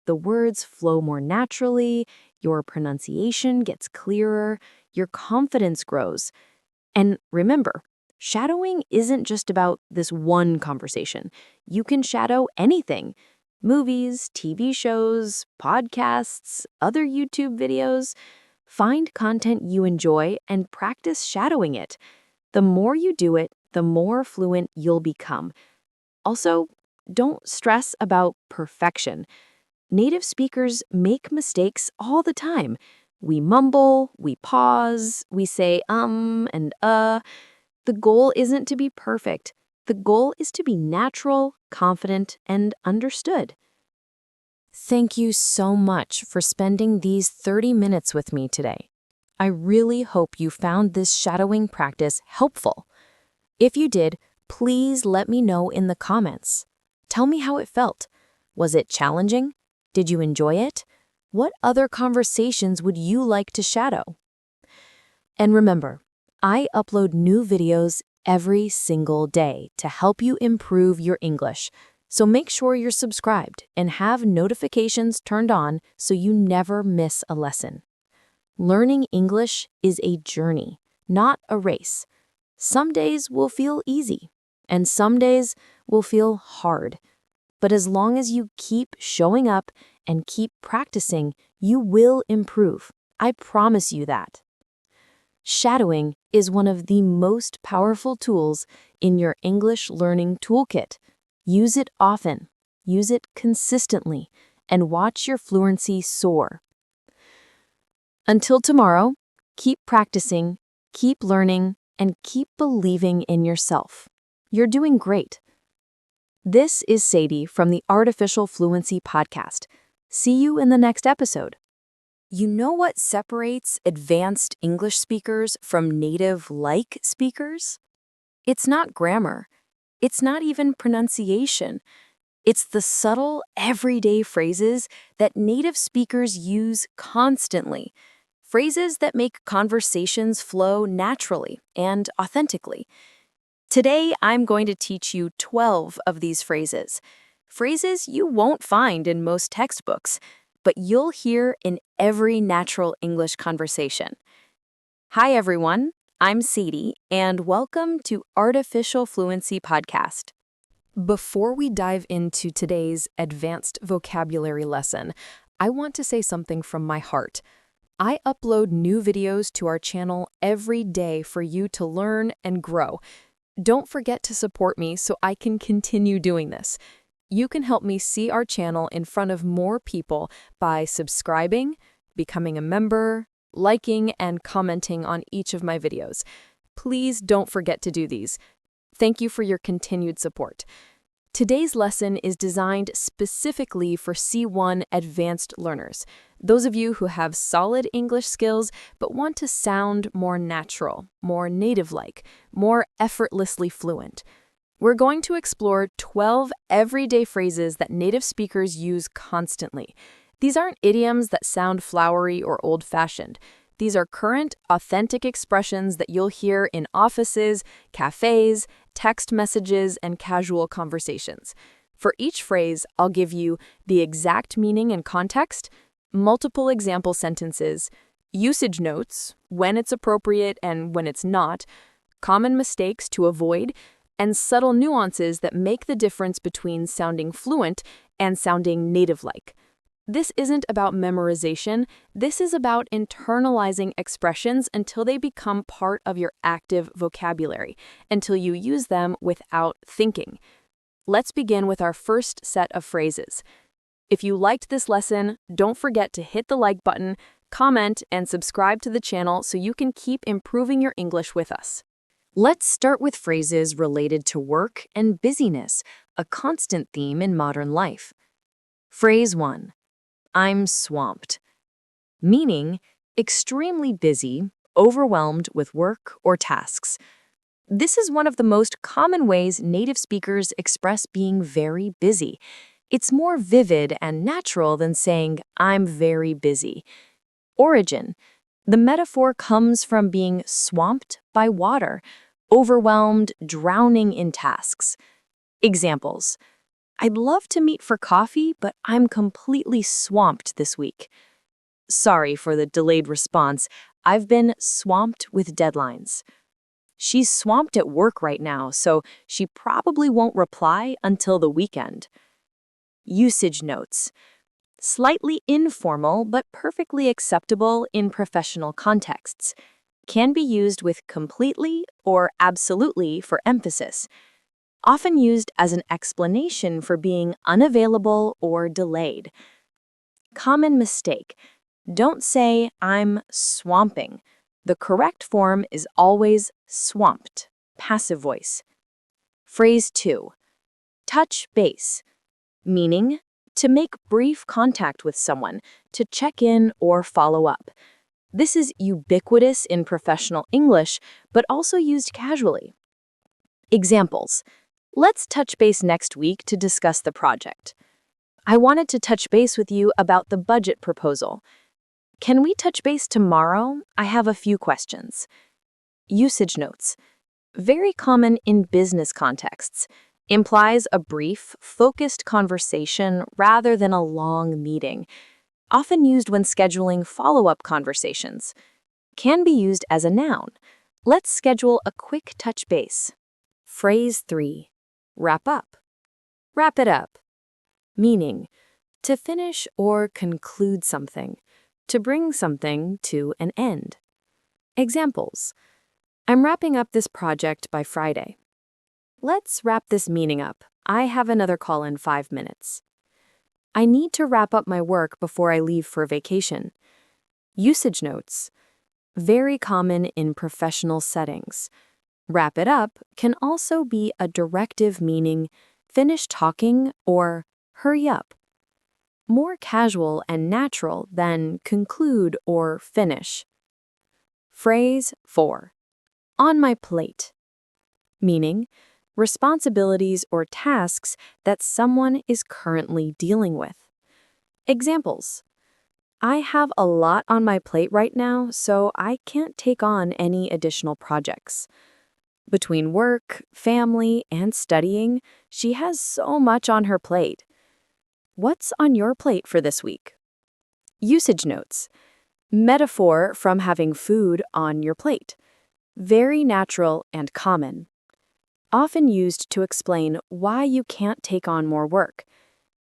The words flow more naturally, your pronunciation gets clearer, your confidence grows. And remember, shadowing isn't just about this one conversation. You can shadow anything. Movies, TV shows, podcasts, other YouTube videos. Find content you enjoy and practice shadowing it. The more you do it, the more fluent you'll become. Also, don't stress about perfection. Native speakers make mistakes all the time. We mumble, we pause, we say and The goal isn't to be perfect. The goal is to be natural, confident, and understood. Thank you so much for spending these 30 minutes with me today. I really hope you found this shadowing practice helpful. If you did, please let me know in the comments. Tell me how it felt. Was it challenging? Did you enjoy it? What other conversations would you like to shadow? And remember, I upload new videos every single day to help you improve your English. So make sure you're subscribed and have notifications turned on so you never miss a lesson. Learning English is a journey, not a race. Some days will feel easy, and some days will feel hard. But as long as you keep showing up and keep practicing, you will improve. I promise you that. Shadowing is one of the most powerful tools in your English learning toolkit. Use it often, use it consistently, and watch your fluency soar. Until tomorrow, keep practicing, keep learning, and keep believing in yourself. You're doing great. This is Sadie from the Artificial Fluency Podcast. See you in the next episode. You know what separates advanced English speakers from native-like speakers? It's not grammar. It's not even pronunciation. It's the subtle, everyday phrases that native speakers use constantly. Phrases that make conversations flow naturally and authentically. Today, I'm going to teach you 12 of these phrases. Phrases you won't find in most textbooks, but you'll hear in every natural English conversation. Hi, everyone. I'm Sadie, and welcome to Artificial Fluency Podcast. Before we dive into today's advanced vocabulary lesson, I want to say something from my heart. I upload new videos to our channel every day for you to learn and grow. Don't forget to support me so I can continue doing this. You can help me see our channel in front of more people by subscribing, becoming a member, liking, and commenting on each of my videos. Please don't forget to do these. Thank you for your continued support. Today's lesson is designed specifically for C1 advanced learners, those of you who have solid English skills but want to sound more natural, more native-like, more effortlessly fluent. We're going to explore 12 everyday phrases that native speakers use constantly. These aren't idioms that sound flowery or old-fashioned. These are current, authentic expressions that you'll hear in offices, cafes, text messages, and casual conversations. For each phrase, I'll give you the exact meaning and context, multiple example sentences, usage notes, when it's appropriate and when it's not, common mistakes to avoid, and subtle nuances that make the difference between sounding fluent and sounding native-like. This isn't about memorization, this is about internalizing expressions until they become part of your active vocabulary, until you use them without thinking. Let's begin with our first set of phrases. If you liked this lesson, don't forget to hit the like button, comment, and subscribe to the channel so you can keep improving your English with us. Let's start with phrases related to work and busyness, a constant theme in modern life. Phrase 1. I'm swamped. Meaning, extremely busy, overwhelmed with work or tasks. This is one of the most common ways native speakers express being very busy. It's more vivid and natural than saying, I'm very busy. Origin. The metaphor comes from being swamped by water, overwhelmed, drowning in tasks. Examples. I'd love to meet for coffee, but I'm completely swamped this week. Sorry for the delayed response. I've been swamped with deadlines. She's swamped at work right now, so she probably won't reply until the weekend. Usage notes. Slightly informal, but perfectly acceptable in professional contexts. Can be used with completely or absolutely for emphasis. Often used as an explanation for being unavailable or delayed. Common mistake. Don't say, I'm swamping. The correct form is always swamped, passive voice. Phrase 2. Touch base. Meaning, to make brief contact with someone, to check in or follow up. This is ubiquitous in professional English, but also used casually. Examples. Let's touch base next week to discuss the project. I wanted to touch base with you about the budget proposal. Can we touch base tomorrow? I have a few questions. Usage notes. Very common in business contexts. Implies a brief, focused conversation rather than a long meeting. Often used when scheduling follow-up conversations. Can be used as a noun. Let's schedule a quick touch base. Phrase 3. Wrap up. Wrap it up. Meaning, to finish or conclude something, to bring something to an end. Examples. I'm wrapping up this project by Friday. Let's wrap this meeting up. I have another call in 5 minutes. I need to wrap up my work before I leave for vacation. Usage notes. Very common in professional settings. Wrap it up can also be a directive meaning finish talking or hurry up. More casual and natural than conclude or finish. Phrase 4. On my plate. Meaning, responsibilities or tasks that someone is currently dealing with. Examples. I have a lot on my plate right now, so I can't take on any additional projects. Between work, family, and studying, she has so much on her plate. What's on your plate for this week? Usage notes. Metaphor from having food on your plate. Very natural and common. Often used to explain why you can't take on more work.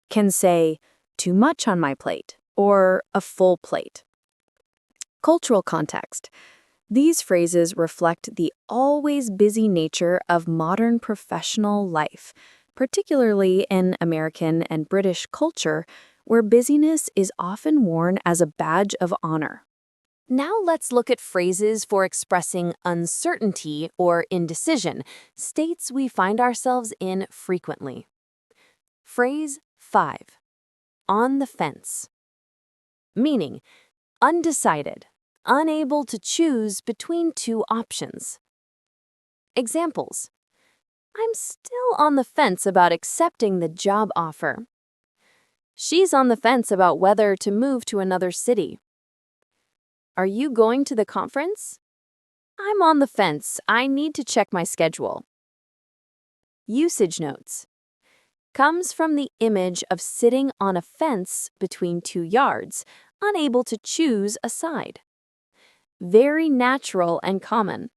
Can say, too much on my plate, or a full plate. Cultural context. These phrases reflect the always busy nature of modern professional life, particularly in American and British culture, where busyness is often worn as a badge of honor. Now let's look at phrases for expressing uncertainty or indecision, states we find ourselves in frequently. Phrase 5. On the fence. Meaning, undecided, unable to choose between two options. Examples. I'm still on the fence about accepting the job offer. She's on the fence about whether to move to another city. Are you going to the conference? I'm on the fence. I need to check my schedule. Usage notes. Comes from the image of sitting on a fence between 2 yards, unable to choose a side. Very natural and common.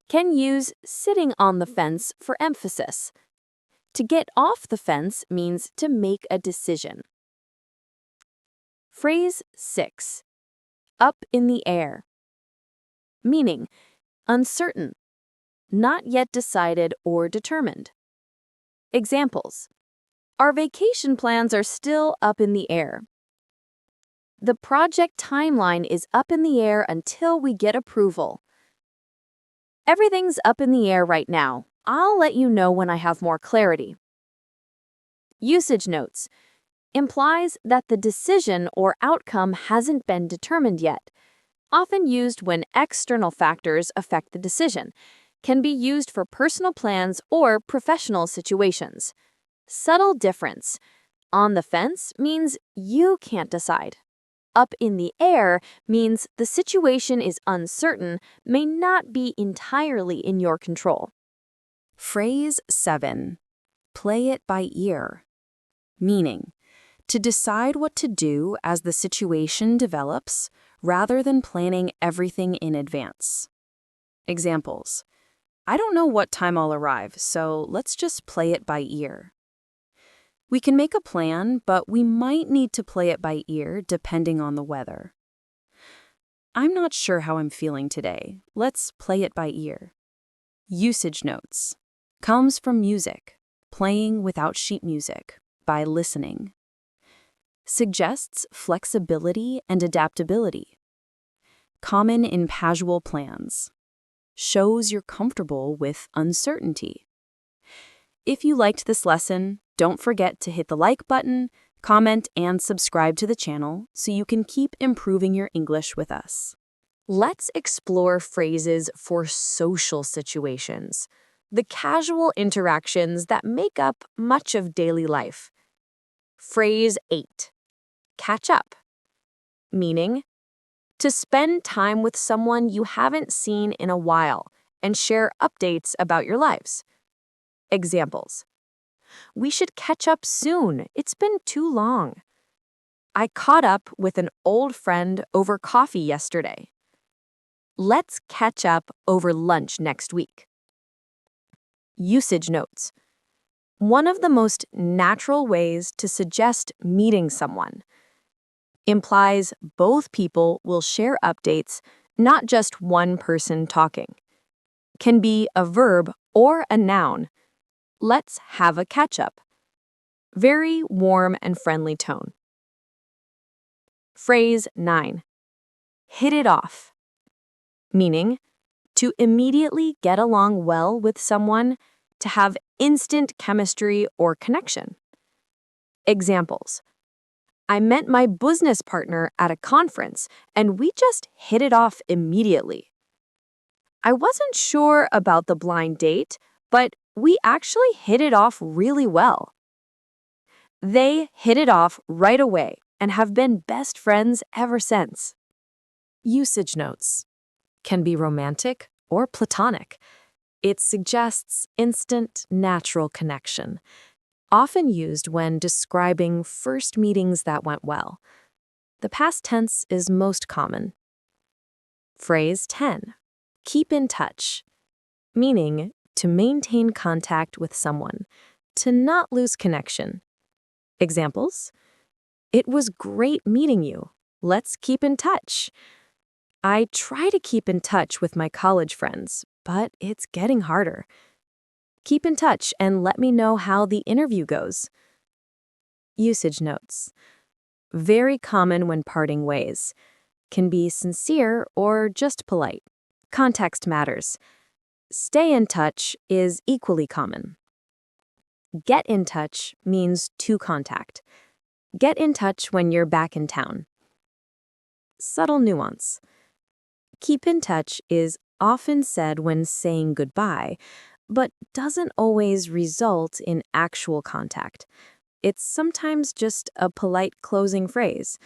Can use sitting on the fence for emphasis. To get off the fence means to make a decision. Phrase 6. Up in the air. Meaning, uncertain, not yet decided or determined. Examples. Our vacation plans are still up in the air. The project timeline is up in the air until we get approval. Everything's up in the air right now. I'll let you know when I have more clarity. Usage notes. Implies that the decision or outcome hasn't been determined yet. Often used when external factors affect the decision. Can be used for personal plans or professional situations. Subtle difference. On the fence means you can't decide. Up in the air means the situation is uncertain, may not be entirely in your control. Phrase 7. Play it by ear. Meaning, to decide what to do as the situation develops, rather than planning everything in advance. Examples. I don't know what time I'll arrive, so let's just play it by ear. We can make a plan, but we might need to play it by ear depending on the weather. I'm not sure how I'm feeling today. Let's play it by ear. Usage notes. Comes from music, playing without sheet music, by listening. Suggests flexibility and adaptability. Common in casual plans. Shows you're comfortable with uncertainty. If you liked this lesson, don't forget to hit the like button, comment, and subscribe to the channel so you can keep improving your English with us. Let's explore phrases for social situations, the casual interactions that make up much of daily life. Phrase 8. Catch up. Meaning, To spend time with someone you haven't seen in a while and share updates about your lives. Examples. We should catch up soon. It's been too long. I caught up with an old friend over coffee yesterday. Let's catch up over lunch next week. Usage notes. One of the most natural ways to suggest meeting someone. Implies both people will share updates, not just one person talking. Can be a verb or a noun. Let's have a catch-up. Very warm and friendly tone. Phrase 9. Hit it off. Meaning, to immediately get along well with someone, to have instant chemistry or connection. Examples. I met my business partner at a conference, and we just hit it off immediately. I wasn't sure about the blind date, but we actually hit it off really well. They hit it off right away and have been best friends ever since. Usage notes. Can be romantic or platonic. It suggests instant, natural connection. Often used when describing first meetings that went well. The past tense is most common. Phrase 10. Keep in touch. Meaning, to maintain contact with someone, to not lose connection. Examples. It was great meeting you. Let's keep in touch. I try to keep in touch with my college friends, but it's getting harder. Keep in touch and let me know how the interview goes. Usage notes. Very common when parting ways. Can be sincere or just polite. Context matters. Stay in touch is equally common. Get in touch means to contact. Get in touch when you're back in town. Subtle nuance. Keep in touch is often said when saying goodbye, but doesn't always result in actual contact. It's sometimes just a polite closing phrase.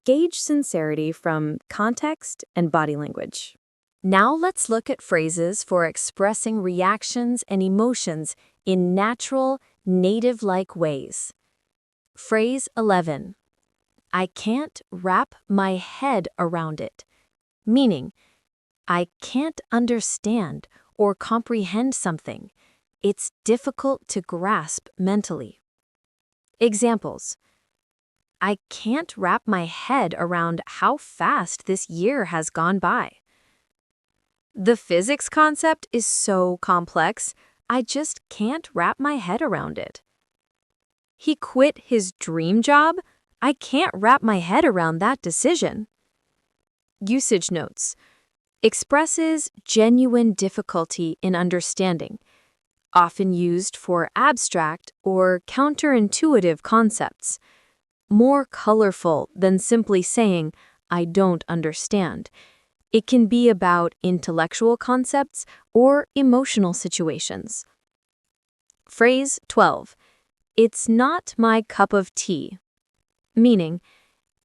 Gauge sincerity from context and body language. Now let's look at phrases for expressing reactions and emotions in natural, native-like ways. Phrase 11. I can't wrap my head around it. Meaning, I can't understand or comprehend something. It's difficult to grasp mentally. Examples. I can't wrap my head around how fast this year has gone by. The physics concept is so complex, I just can't wrap my head around it. He quit his dream job? I can't wrap my head around that decision. Usage notes. Expresses genuine difficulty in understanding, often used for abstract or counterintuitive concepts. More colorful than simply saying, I don't understand. It can be about intellectual concepts or emotional situations. Phrase 12. It's not my cup of tea. Meaning,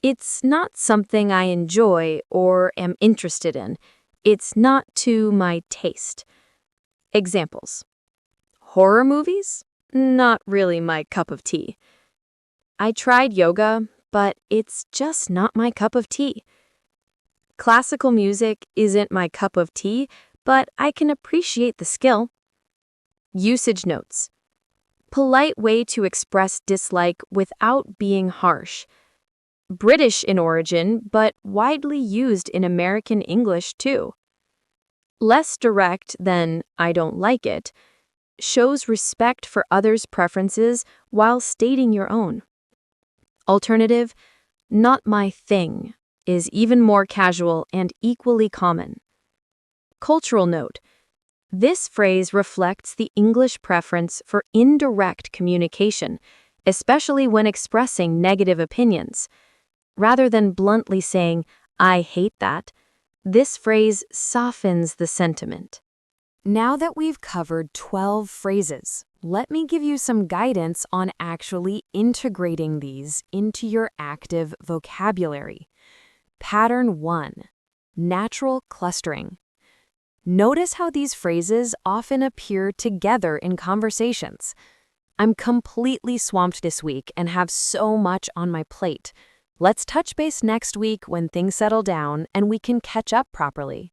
it's not something I enjoy or am interested in. It's not to my taste. Examples. Horror movies? Not really my cup of tea. I tried yoga, but it's just not my cup of tea. Classical music isn't my cup of tea, but I can appreciate the skill. Usage notes. Polite way to express dislike without being harsh. British in origin, but widely used in American English too. Less direct than I don't like it. Shows respect for others' preferences while stating your own. Alternative, not my thing, is even more casual and equally common. Cultural note. This phrase reflects the English preference for indirect communication, especially when expressing negative opinions. Rather than bluntly saying, I hate that, this phrase softens the sentiment. Now that we've covered 12 phrases, let me give you some guidance on actually integrating these into your active vocabulary. Pattern 1. Natural clustering. Notice how these phrases often appear together in conversations. I'm completely swamped this week and have so much on my plate. Let's touch base next week when things settle down and we can catch up properly.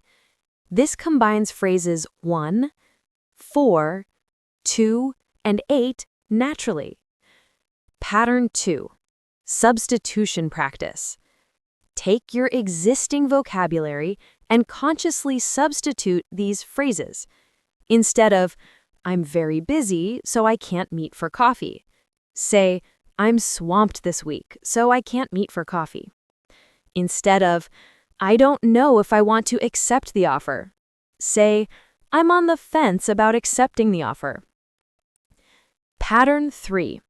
This combines phrases 1, 4, 2, and 8 naturally. Pattern 2. Substitution practice. Take your existing vocabulary and consciously substitute these phrases. Instead of, I'm very busy, so I can't meet for coffee, say, I'm swamped this week, so I can't meet for coffee. Instead of, I don't know if I want to accept the offer, say, I'm on the fence about accepting the offer. Pattern 3.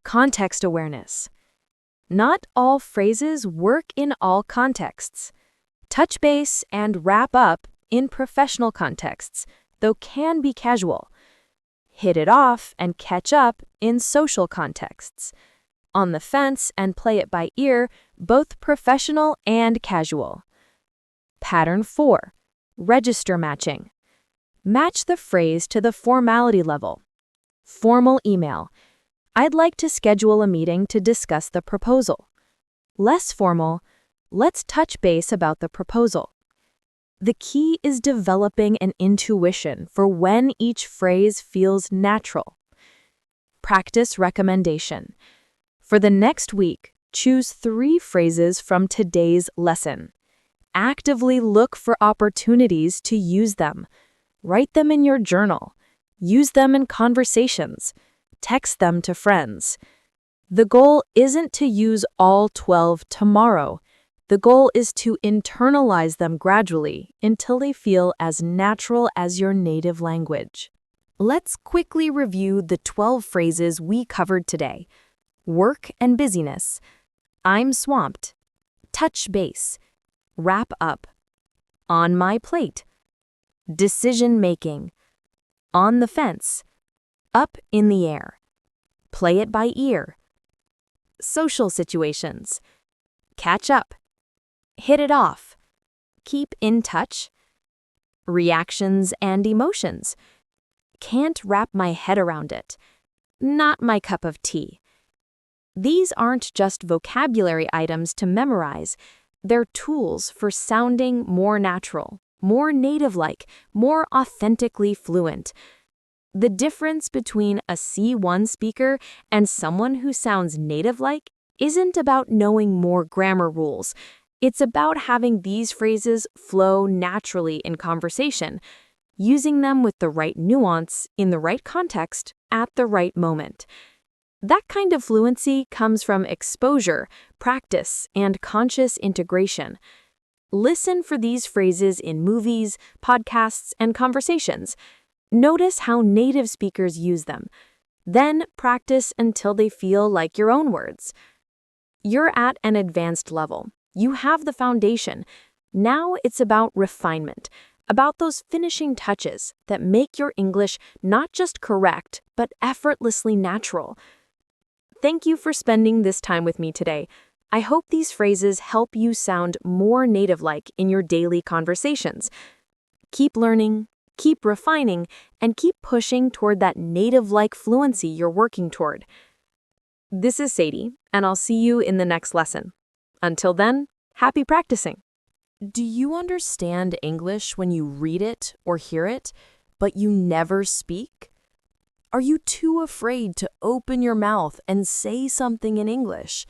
Context awareness. Not all phrases work in all contexts. Touch base and wrap up in professional contexts, though can be casual. Hit it off and catch up in social contexts. On the fence and play it by ear, both professional and casual. Pattern 4. Register matching. Match the phrase to the formality level. Formal email. I'd like to schedule a meeting to discuss the proposal. Less formal, let's touch base about the proposal. The key is developing an intuition for when each phrase feels natural. Practice recommendation. For the next week, choose 3 phrases from today's lesson. Actively look for opportunities to use them. Write them in your journal. Use them in conversations. Text them to friends. The goal isn't to use all 12 tomorrow. The goal is to internalize them gradually until they feel as natural as your native language. Let's quickly review the 12 phrases we covered today. Work and busyness. I'm swamped. Touch base. Wrap up. On my plate. Decision making. On the fence. Up in the air. Play it by ear. Social situations. Catch up. Hit it off. Keep in touch. Reactions and emotions. Can't wrap my head around it. Not my cup of tea. These aren't just vocabulary items to memorize. They're tools for sounding more natural, more native-like, more authentically fluent. The difference between a C1 speaker and someone who sounds native-like isn't about knowing more grammar rules. It's about having these phrases flow naturally in conversation, using them with the right nuance, in the right context, at the right moment. That kind of fluency comes from exposure, practice, and conscious integration. Listen for these phrases in movies, podcasts, and conversations. Notice how native speakers use them. Then practice until they feel like your own words. You're at an advanced level. You have the foundation. Now it's about refinement, about those finishing touches that make your English not just correct, but effortlessly natural. Thank you for spending this time with me today. I hope these phrases help you sound more native-like in your daily conversations. Keep learning, keep refining, and keep pushing toward that native-like fluency you're working toward. This is Sadie, and I'll see you in the next lesson. Until then, happy practicing! Do you understand English when you read it or hear it, but you never speak? Are you too afraid to open your mouth and say something in English?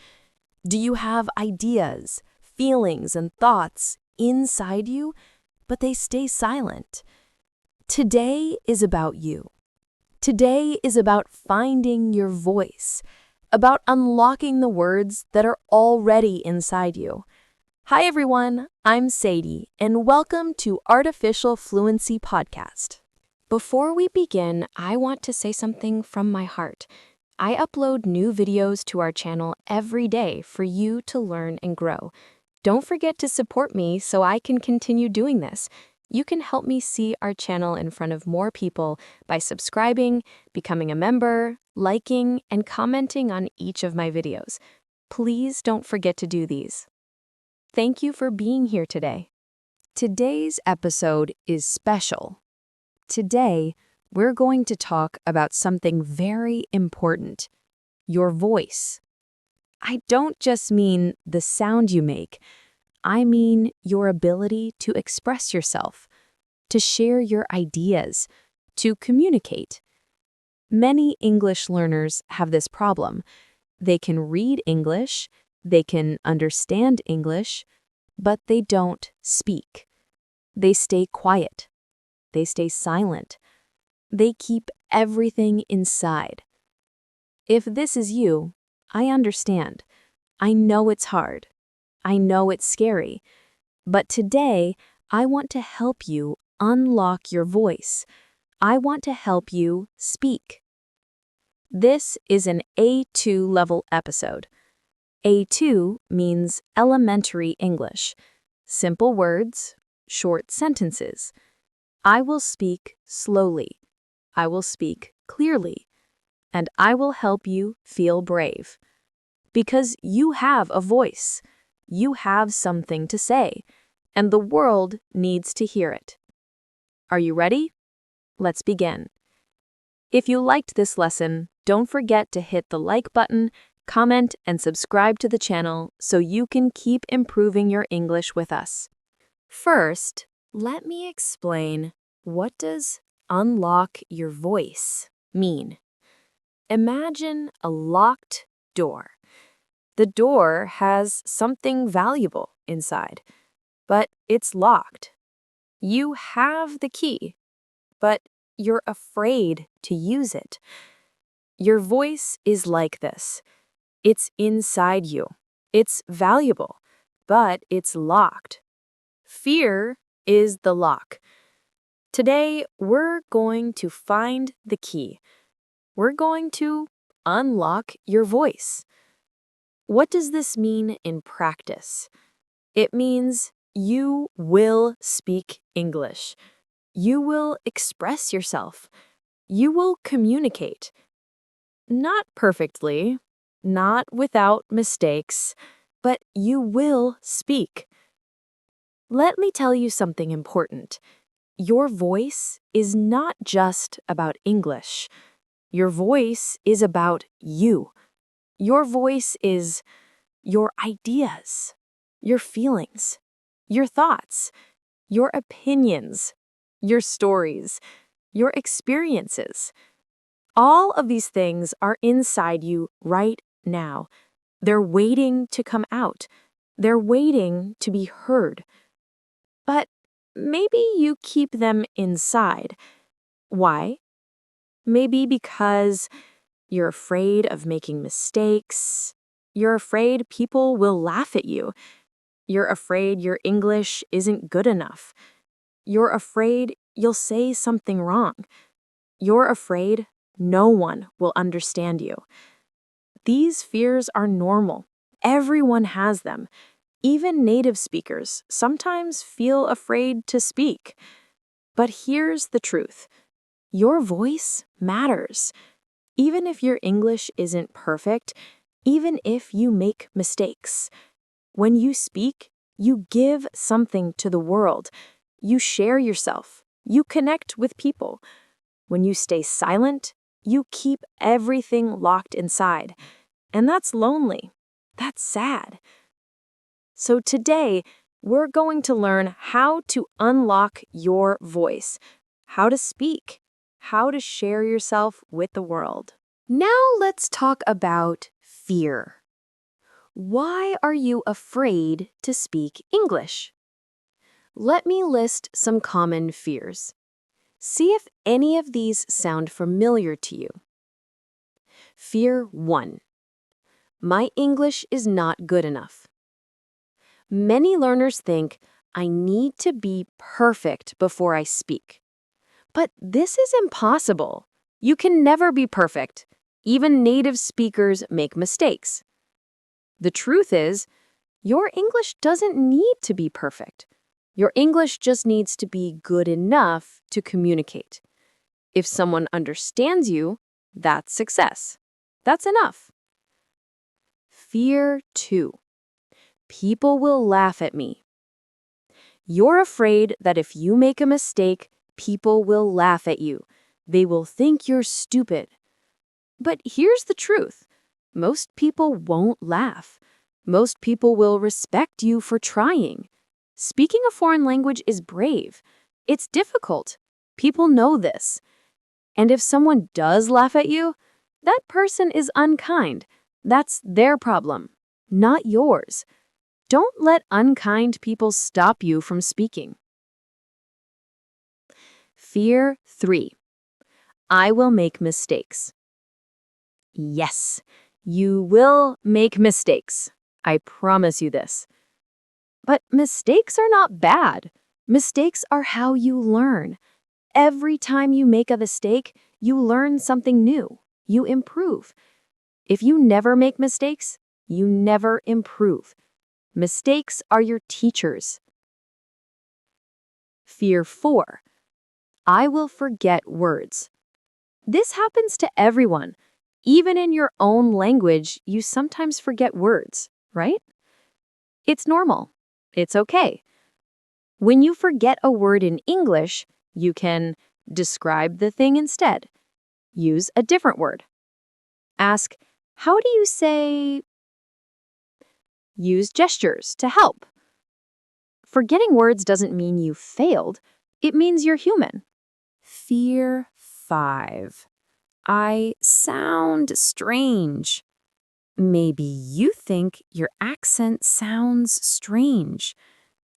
Do you have ideas, feelings, and thoughts inside you, but they stay silent? Today is about you. Today is about finding your voice, about unlocking the words that are already inside you. Hi everyone, I'm Sadie, and welcome to Artificial Fluency Podcast. Before we begin, I want to say something from my heart. I upload new videos to our channel every day for you to learn and grow. Don't forget to support me so I can continue doing this. You can help me see our channel in front of more people by subscribing, becoming a member, liking, and commenting on each of my videos. Please don't forget to do these. Thank you for being here today. Today's episode is special. Today, we're going to talk about something very important: your voice. I don't just mean the sound you make. I mean your ability to express yourself, to share your ideas, to communicate. Many English learners have this problem. They can read English, they can understand English, but they don't speak. They stay quiet. They stay silent. They keep everything inside. If this is you, I understand. I know it's hard. I know it's scary. But today, I want to help you unlock your voice. I want to help you speak. This is an A2 level episode. A2 means elementary English. Simple words, short sentences. I will speak slowly. I will speak clearly. And I will help you feel brave. Because you have a voice. You have something to say. And the world needs to hear it. Are you ready? Let's begin. If you liked this lesson, don't forget to hit the like button, comment, and subscribe to the channel so you can keep improving your English with us. First, let me explain, what does unlock your voice mean? Imagine a locked door. The door has something valuable inside, but it's locked. You have the key, but you're afraid to use it. Your voice is like this. It's inside you. It's valuable, but it's locked. Fear is the lock. Today, we're going to find the key. We're going to unlock your voice. What does this mean in practice? It means you will speak English. You will express yourself. You will communicate. Not perfectly, not without mistakes, but you will speak. Let me tell you something important. Your voice is not just about English. Your voice is about you. Your voice is your ideas, your feelings, your thoughts, your opinions, your stories, your experiences. All of these things are inside you right now. They're waiting to come out. They're waiting to be heard. But maybe you keep them inside. Why? Maybe because you're afraid of making mistakes. You're afraid people will laugh at you. You're afraid your English isn't good enough. You're afraid you'll say something wrong. You're afraid no one will understand you. These fears are normal. Everyone has them. Even native speakers sometimes feel afraid to speak. But here's the truth. Your voice matters. Even if your English isn't perfect, even if you make mistakes. When you speak, you give something to the world. You share yourself. You connect with people. When you stay silent, you keep everything locked inside. And that's lonely. That's sad. So today, we're going to learn how to unlock your voice, how to speak, how to share yourself with the world. Now let's talk about fear. Why are you afraid to speak English? Let me list some common fears. See if any of these sound familiar to you. Fear 1. My English is not good enough. Many learners think, I need to be perfect before I speak. But this is impossible. You can never be perfect. Even native speakers make mistakes. The truth is, your English doesn't need to be perfect. Your English just needs to be good enough to communicate. If someone understands you, that's success. That's enough. Fear 2. People will laugh at me. You're afraid that if you make a mistake, people will laugh at you. They will think you're stupid. But here's the truth. Most people won't laugh. Most people will respect you for trying. Speaking a foreign language is brave. It's difficult. People know this. And if someone does laugh at you, that person is unkind. That's their problem, not yours. Don't let unkind people stop you from speaking. Fear 3. I will make mistakes. Yes, you will make mistakes. I promise you this. But mistakes are not bad. Mistakes are how you learn. Every time you make a mistake, you learn something new. You improve. If you never make mistakes, you never improve. Mistakes are your teachers. Fear 4. I will forget words. This happens to everyone. Even in your own language, you sometimes forget words, right? It's normal. It's okay. When you forget a word in English, you can describe the thing instead. Use a different word. Ask, how do you say? Use gestures to help. Forgetting words doesn't mean you failed. It means you're human. Fear 5. I sound strange. Maybe you think your accent sounds strange.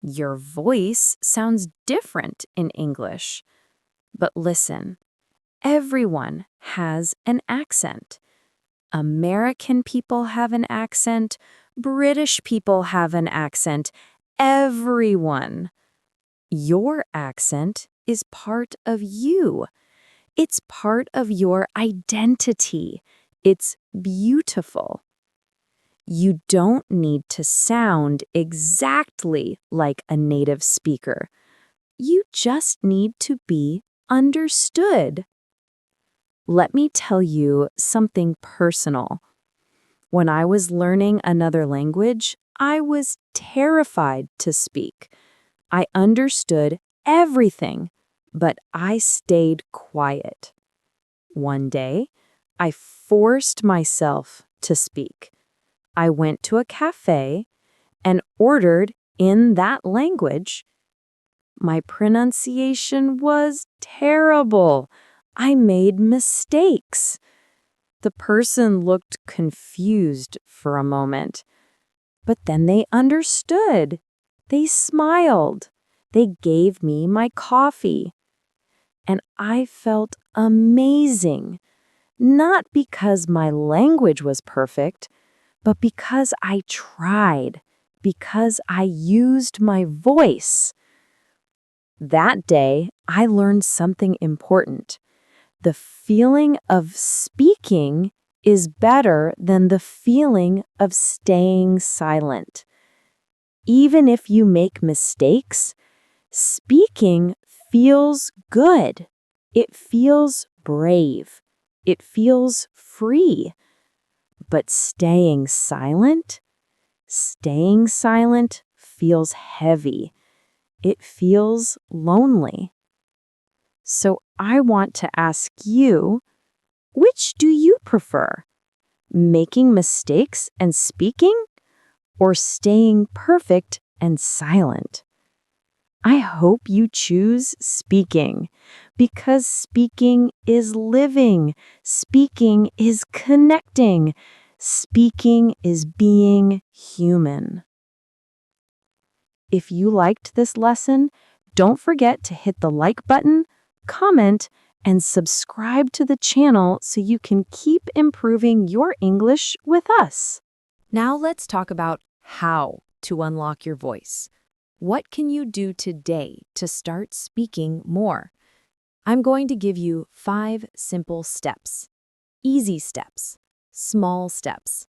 Your voice sounds different in English. But listen, everyone has an accent. American people have an accent. British people have an accent. Everyone. Your accent is part of you. It's part of your identity. It's beautiful. You don't need to sound exactly like a native speaker. You just need to be understood. Let me tell you something personal. When I was learning another language, I was terrified to speak. I understood everything, but I stayed quiet. One day, I forced myself to speak. I went to a cafe and ordered in that language. My pronunciation was terrible. I made mistakes. The person looked confused for a moment, but then they understood. They smiled. They gave me my coffee. And I felt amazing, not because my language was perfect, but because I tried, because I used my voice. That day, I learned something important. The feeling of speaking is better than the feeling of staying silent. Even if you make mistakes, speaking feels good. It feels brave. It feels free. But staying silent feels heavy. It feels lonely. So I want to ask you, which do you prefer? Making mistakes and speaking, or staying perfect and silent? I hope you choose speaking, because speaking is living, speaking is connecting, speaking is being human. If you liked this lesson, don't forget to hit the like button, comment, and subscribe to the channel so you can keep improving your English with us. Now let's talk about how to unlock your voice. What can you do today to start speaking more? I'm going to give you 5 simple steps. Easy steps. Small steps.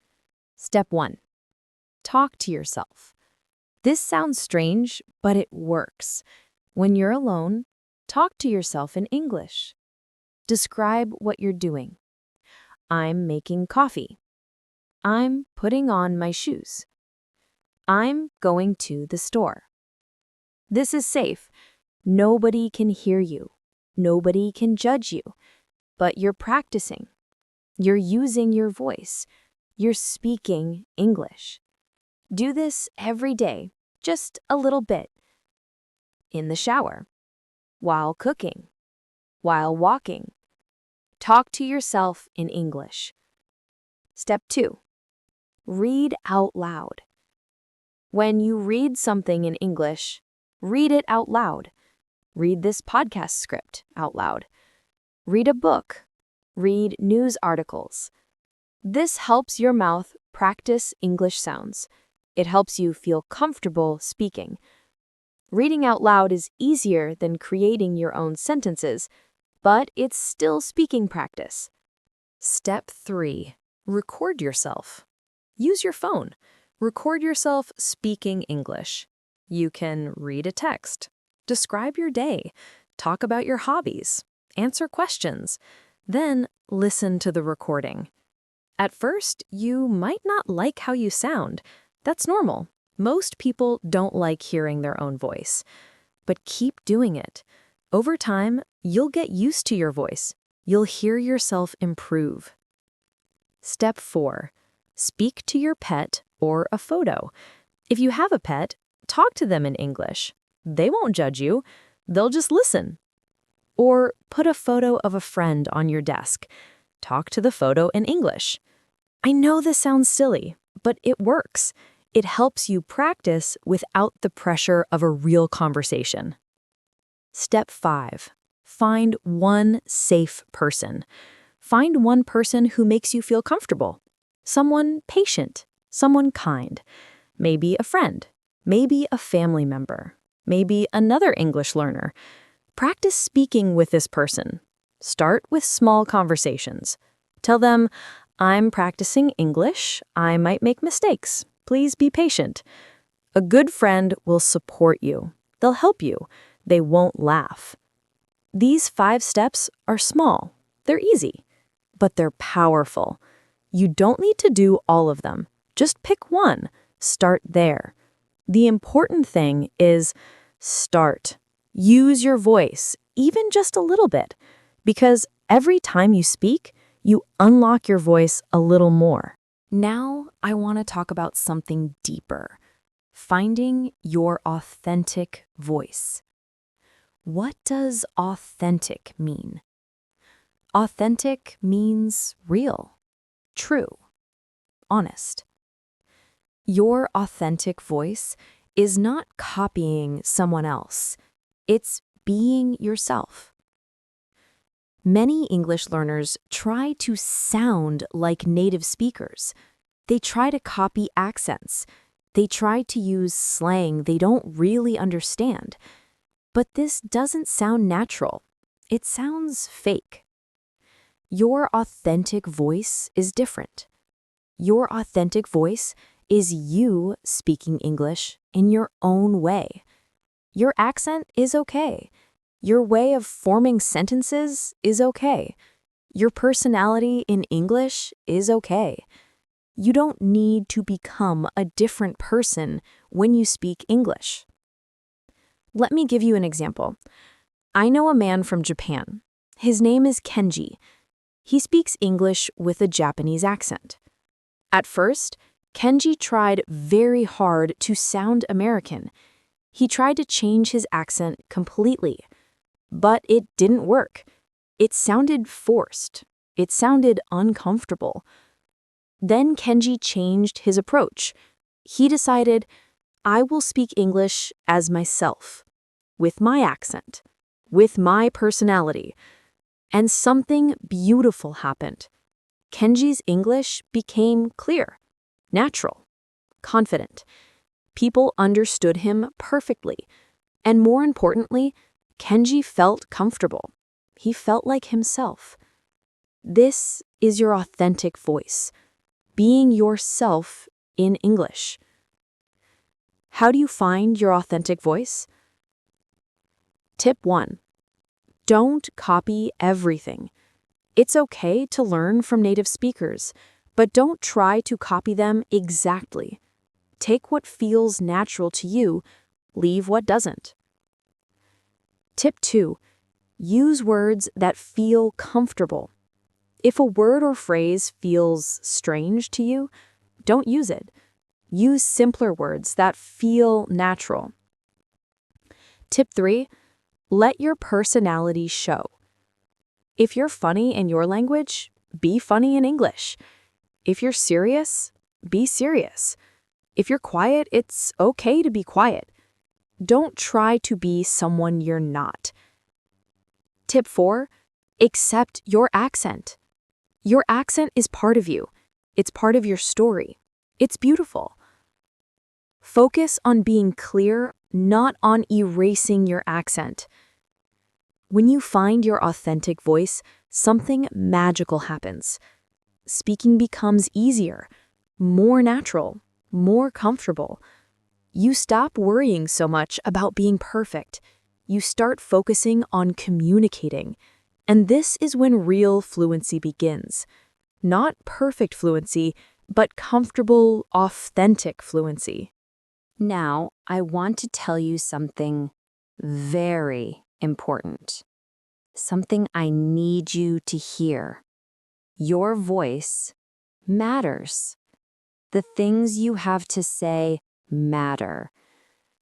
Step 1. Talk to yourself. This sounds strange, but it works. When you're alone, talk to yourself in English. Describe what you're doing. I'm making coffee. I'm putting on my shoes. I'm going to the store. This is safe. Nobody can hear you. Nobody can judge you. But you're practicing. You're using your voice. You're speaking English. Do this every day, just a little bit. In the shower, while cooking, while walking. Talk to yourself in English. Step 2. Read out loud. When you read something in English, read it out loud. Read this podcast script out loud. Read a book. Read news articles. This helps your mouth practice English sounds. It helps you feel comfortable speaking. Reading out loud is easier than creating your own sentences, but it's still speaking practice. Step 3. Record yourself. Use your phone. Record yourself speaking English. You can read a text, describe your day, talk about your hobbies, answer questions, then listen to the recording. At first, you might not like how you sound. That's normal. Most people don't like hearing their own voice. But keep doing it. Over time, you'll get used to your voice. You'll hear yourself improve. Step 4. Speak to your pet or a photo. If you have a pet, talk to them in English. They won't judge you. They'll just listen. Or put a photo of a friend on your desk. Talk to the photo in English. I know this sounds silly, but it works. It helps you practice without the pressure of a real conversation. Step 5. Find one safe person. Find one person who makes you feel comfortable. Someone patient, someone kind. Maybe a friend, maybe a family member, maybe another English learner. Practice speaking with this person. Start with small conversations. Tell them, I'm practicing English. I might make mistakes. Please be patient. A good friend will support you. They'll help you. They won't laugh. These 5 steps are small. They're easy, but they're powerful. You don't need to do all of them. Just pick one. Start there. The important thing is start. Use your voice, even just a little bit, because every time you speak, you unlock your voice a little more. Now, I want to talk about something deeper. Finding your authentic voice. What does authentic mean? Authentic means real, true, honest. Your authentic voice is not copying someone else. It's being yourself. Many English learners try to sound like native speakers. They try to copy accents. They try to use slang they don't really understand. But this doesn't sound natural. It sounds fake. Your authentic voice is different. Your authentic voice is you speaking English in your own way. Your accent is okay. Your way of forming sentences is okay. Your personality in English is okay. You don't need to become a different person when you speak English. Let me give you an example. I know a man from Japan. His name is Kenji. He speaks English with a Japanese accent. At first, Kenji tried very hard to sound American. He tried to change his accent completely. But it didn't work. It sounded forced. It sounded uncomfortable. Then Kenji changed his approach. He decided, I will speak English as myself, with my accent, with my personality. And something beautiful happened. Kenji's English became clear, natural, confident. People understood him perfectly. And more importantly, Kenji felt comfortable. He felt like himself. This is your authentic voice, being yourself in English. How do you find your authentic voice? Tip 1. Don't copy everything. It's okay to learn from native speakers, but don't try to copy them exactly. Take what feels natural to you, leave what doesn't. Tip 2. Use words that feel comfortable. If a word or phrase feels strange to you, don't use it. Use simpler words that feel natural. Tip 3. Let your personality show. If you're funny in your language, be funny in English. If you're serious, be serious. If you're quiet, it's okay to be quiet. Don't try to be someone you're not. Tip 4. Accept your accent. Your accent is part of you. It's part of your story. It's beautiful. Focus on being clear, not on erasing your accent. When you find your authentic voice, something magical happens. Speaking becomes easier, more natural, more comfortable. You stop worrying so much about being perfect. You start focusing on communicating. And this is when real fluency begins. Not perfect fluency, but comfortable, authentic fluency. Now, I want to tell you something very important. Something I need you to hear. Your voice matters. The things you have to say matter.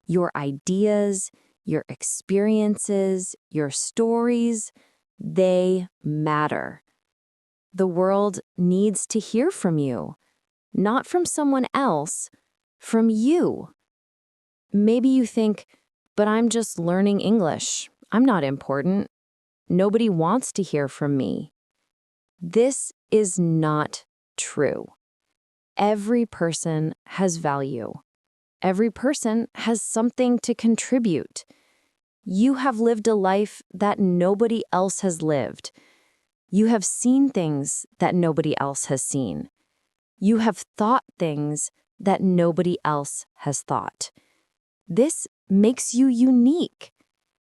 Your ideas, your experiences, your stories, they matter. The world needs to hear from you, not from someone else, from you. Maybe you think, but I'm just learning English. I'm not important. Nobody wants to hear from me. This is not true. Every person has value. Every person has something to contribute. You have lived a life that nobody else has lived. You have seen things that nobody else has seen. You have thought things that nobody else has thought. This makes you unique.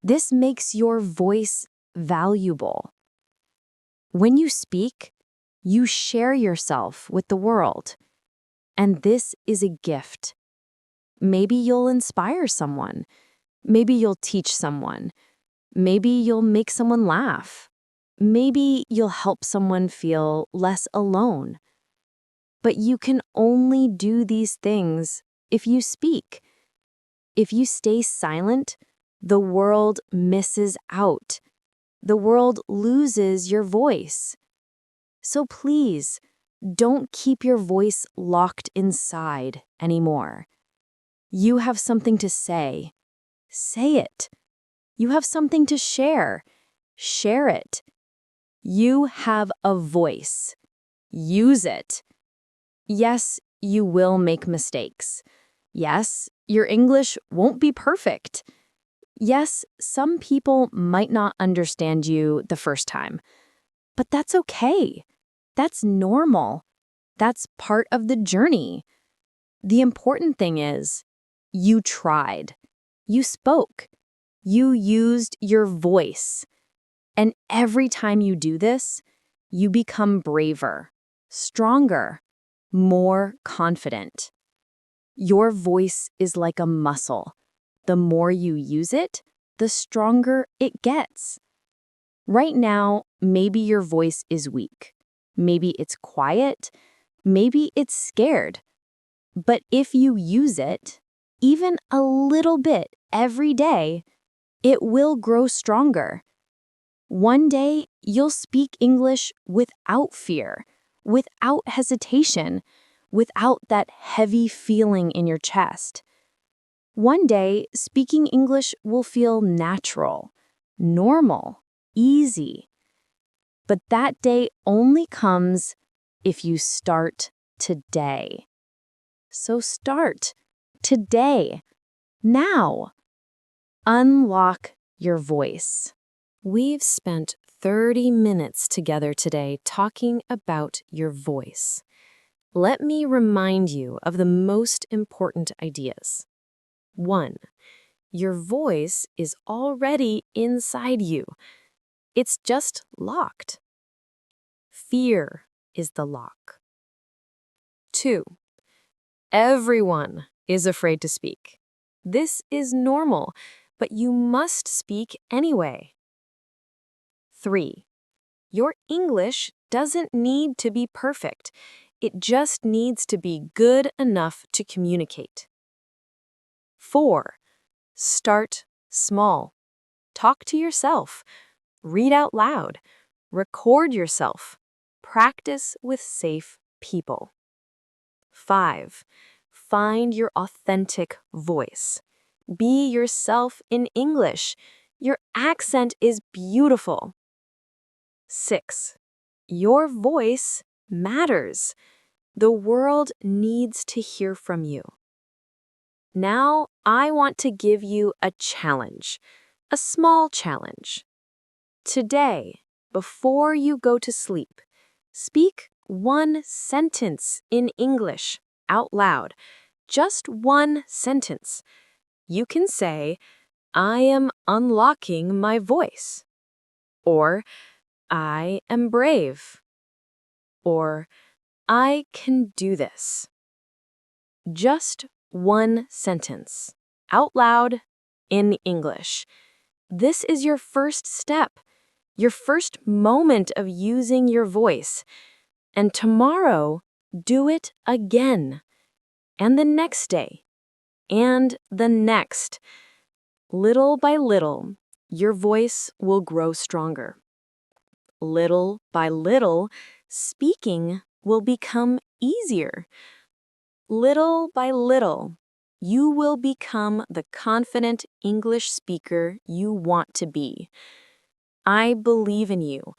This makes your voice valuable. When you speak, you share yourself with the world. And this is a gift. Maybe you'll inspire someone. Maybe you'll teach someone. Maybe you'll make someone laugh. Maybe you'll help someone feel less alone. But you can only do these things if you speak. If you stay silent, the world misses out. The world loses your voice. So please, don't keep your voice locked inside anymore. You have something to say. Say it. You have something to share. Share it. You have a voice. Use it. Yes, you will make mistakes. Yes, your English won't be perfect. Yes, some people might not understand you the first time. But that's okay. That's normal. That's part of the journey. The important thing is, you tried. You spoke. You used your voice. And every time you do this, you become braver, stronger, more confident. Your voice is like a muscle. The more you use it, the stronger it gets. Right now, maybe your voice is weak. Maybe it's quiet. Maybe it's scared. But if you use it, even a little bit every day, it will grow stronger. One day, you'll speak English without fear, without hesitation, without that heavy feeling in your chest. One day, speaking English will feel natural, normal, easy. But that day only comes if you start today. So start today, now. Unlock your voice. We've spent 30 minutes together today talking about your voice. Let me remind you of the most important ideas. 1. Your voice is already inside you. It's just locked. Fear is the lock. 2. Everyone is afraid to speak. This is normal, but you must speak anyway. 3. Your English doesn't need to be perfect. It just needs to be good enough to communicate. 4. Start small. Talk to yourself. Read out loud. Record yourself. Practice with safe people. 5. Find your authentic voice. Be yourself in English. Your accent is beautiful. 6. Your voice matters. The world needs to hear from you. Now, I want to give you a challenge, a small challenge. Today, before you go to sleep, speak one sentence in English out loud. Just one sentence. You can say, I am unlocking my voice. Or, I am brave. Or, I can do this. Just one sentence, out loud, in English. This is your first step, your first moment of using your voice. And tomorrow, do it again. And the next day. And the next. Little by little, your voice will grow stronger. Little by little, speaking will become easier. Little by little, you will become the confident English speaker you want to be. I believe in you.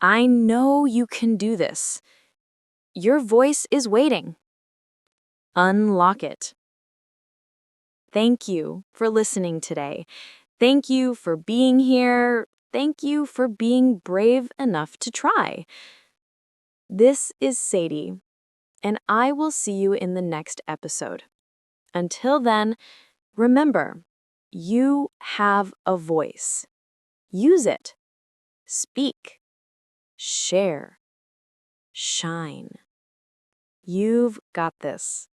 I know you can do this. Your voice is waiting. Unlock it. Thank you for listening today. Thank you for being here. Thank you for being brave enough to try. This is Sadie, and I will see you in the next episode. Until then, remember, you have a voice. Use it. Speak. Share. Shine. You've got this.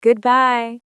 Goodbye.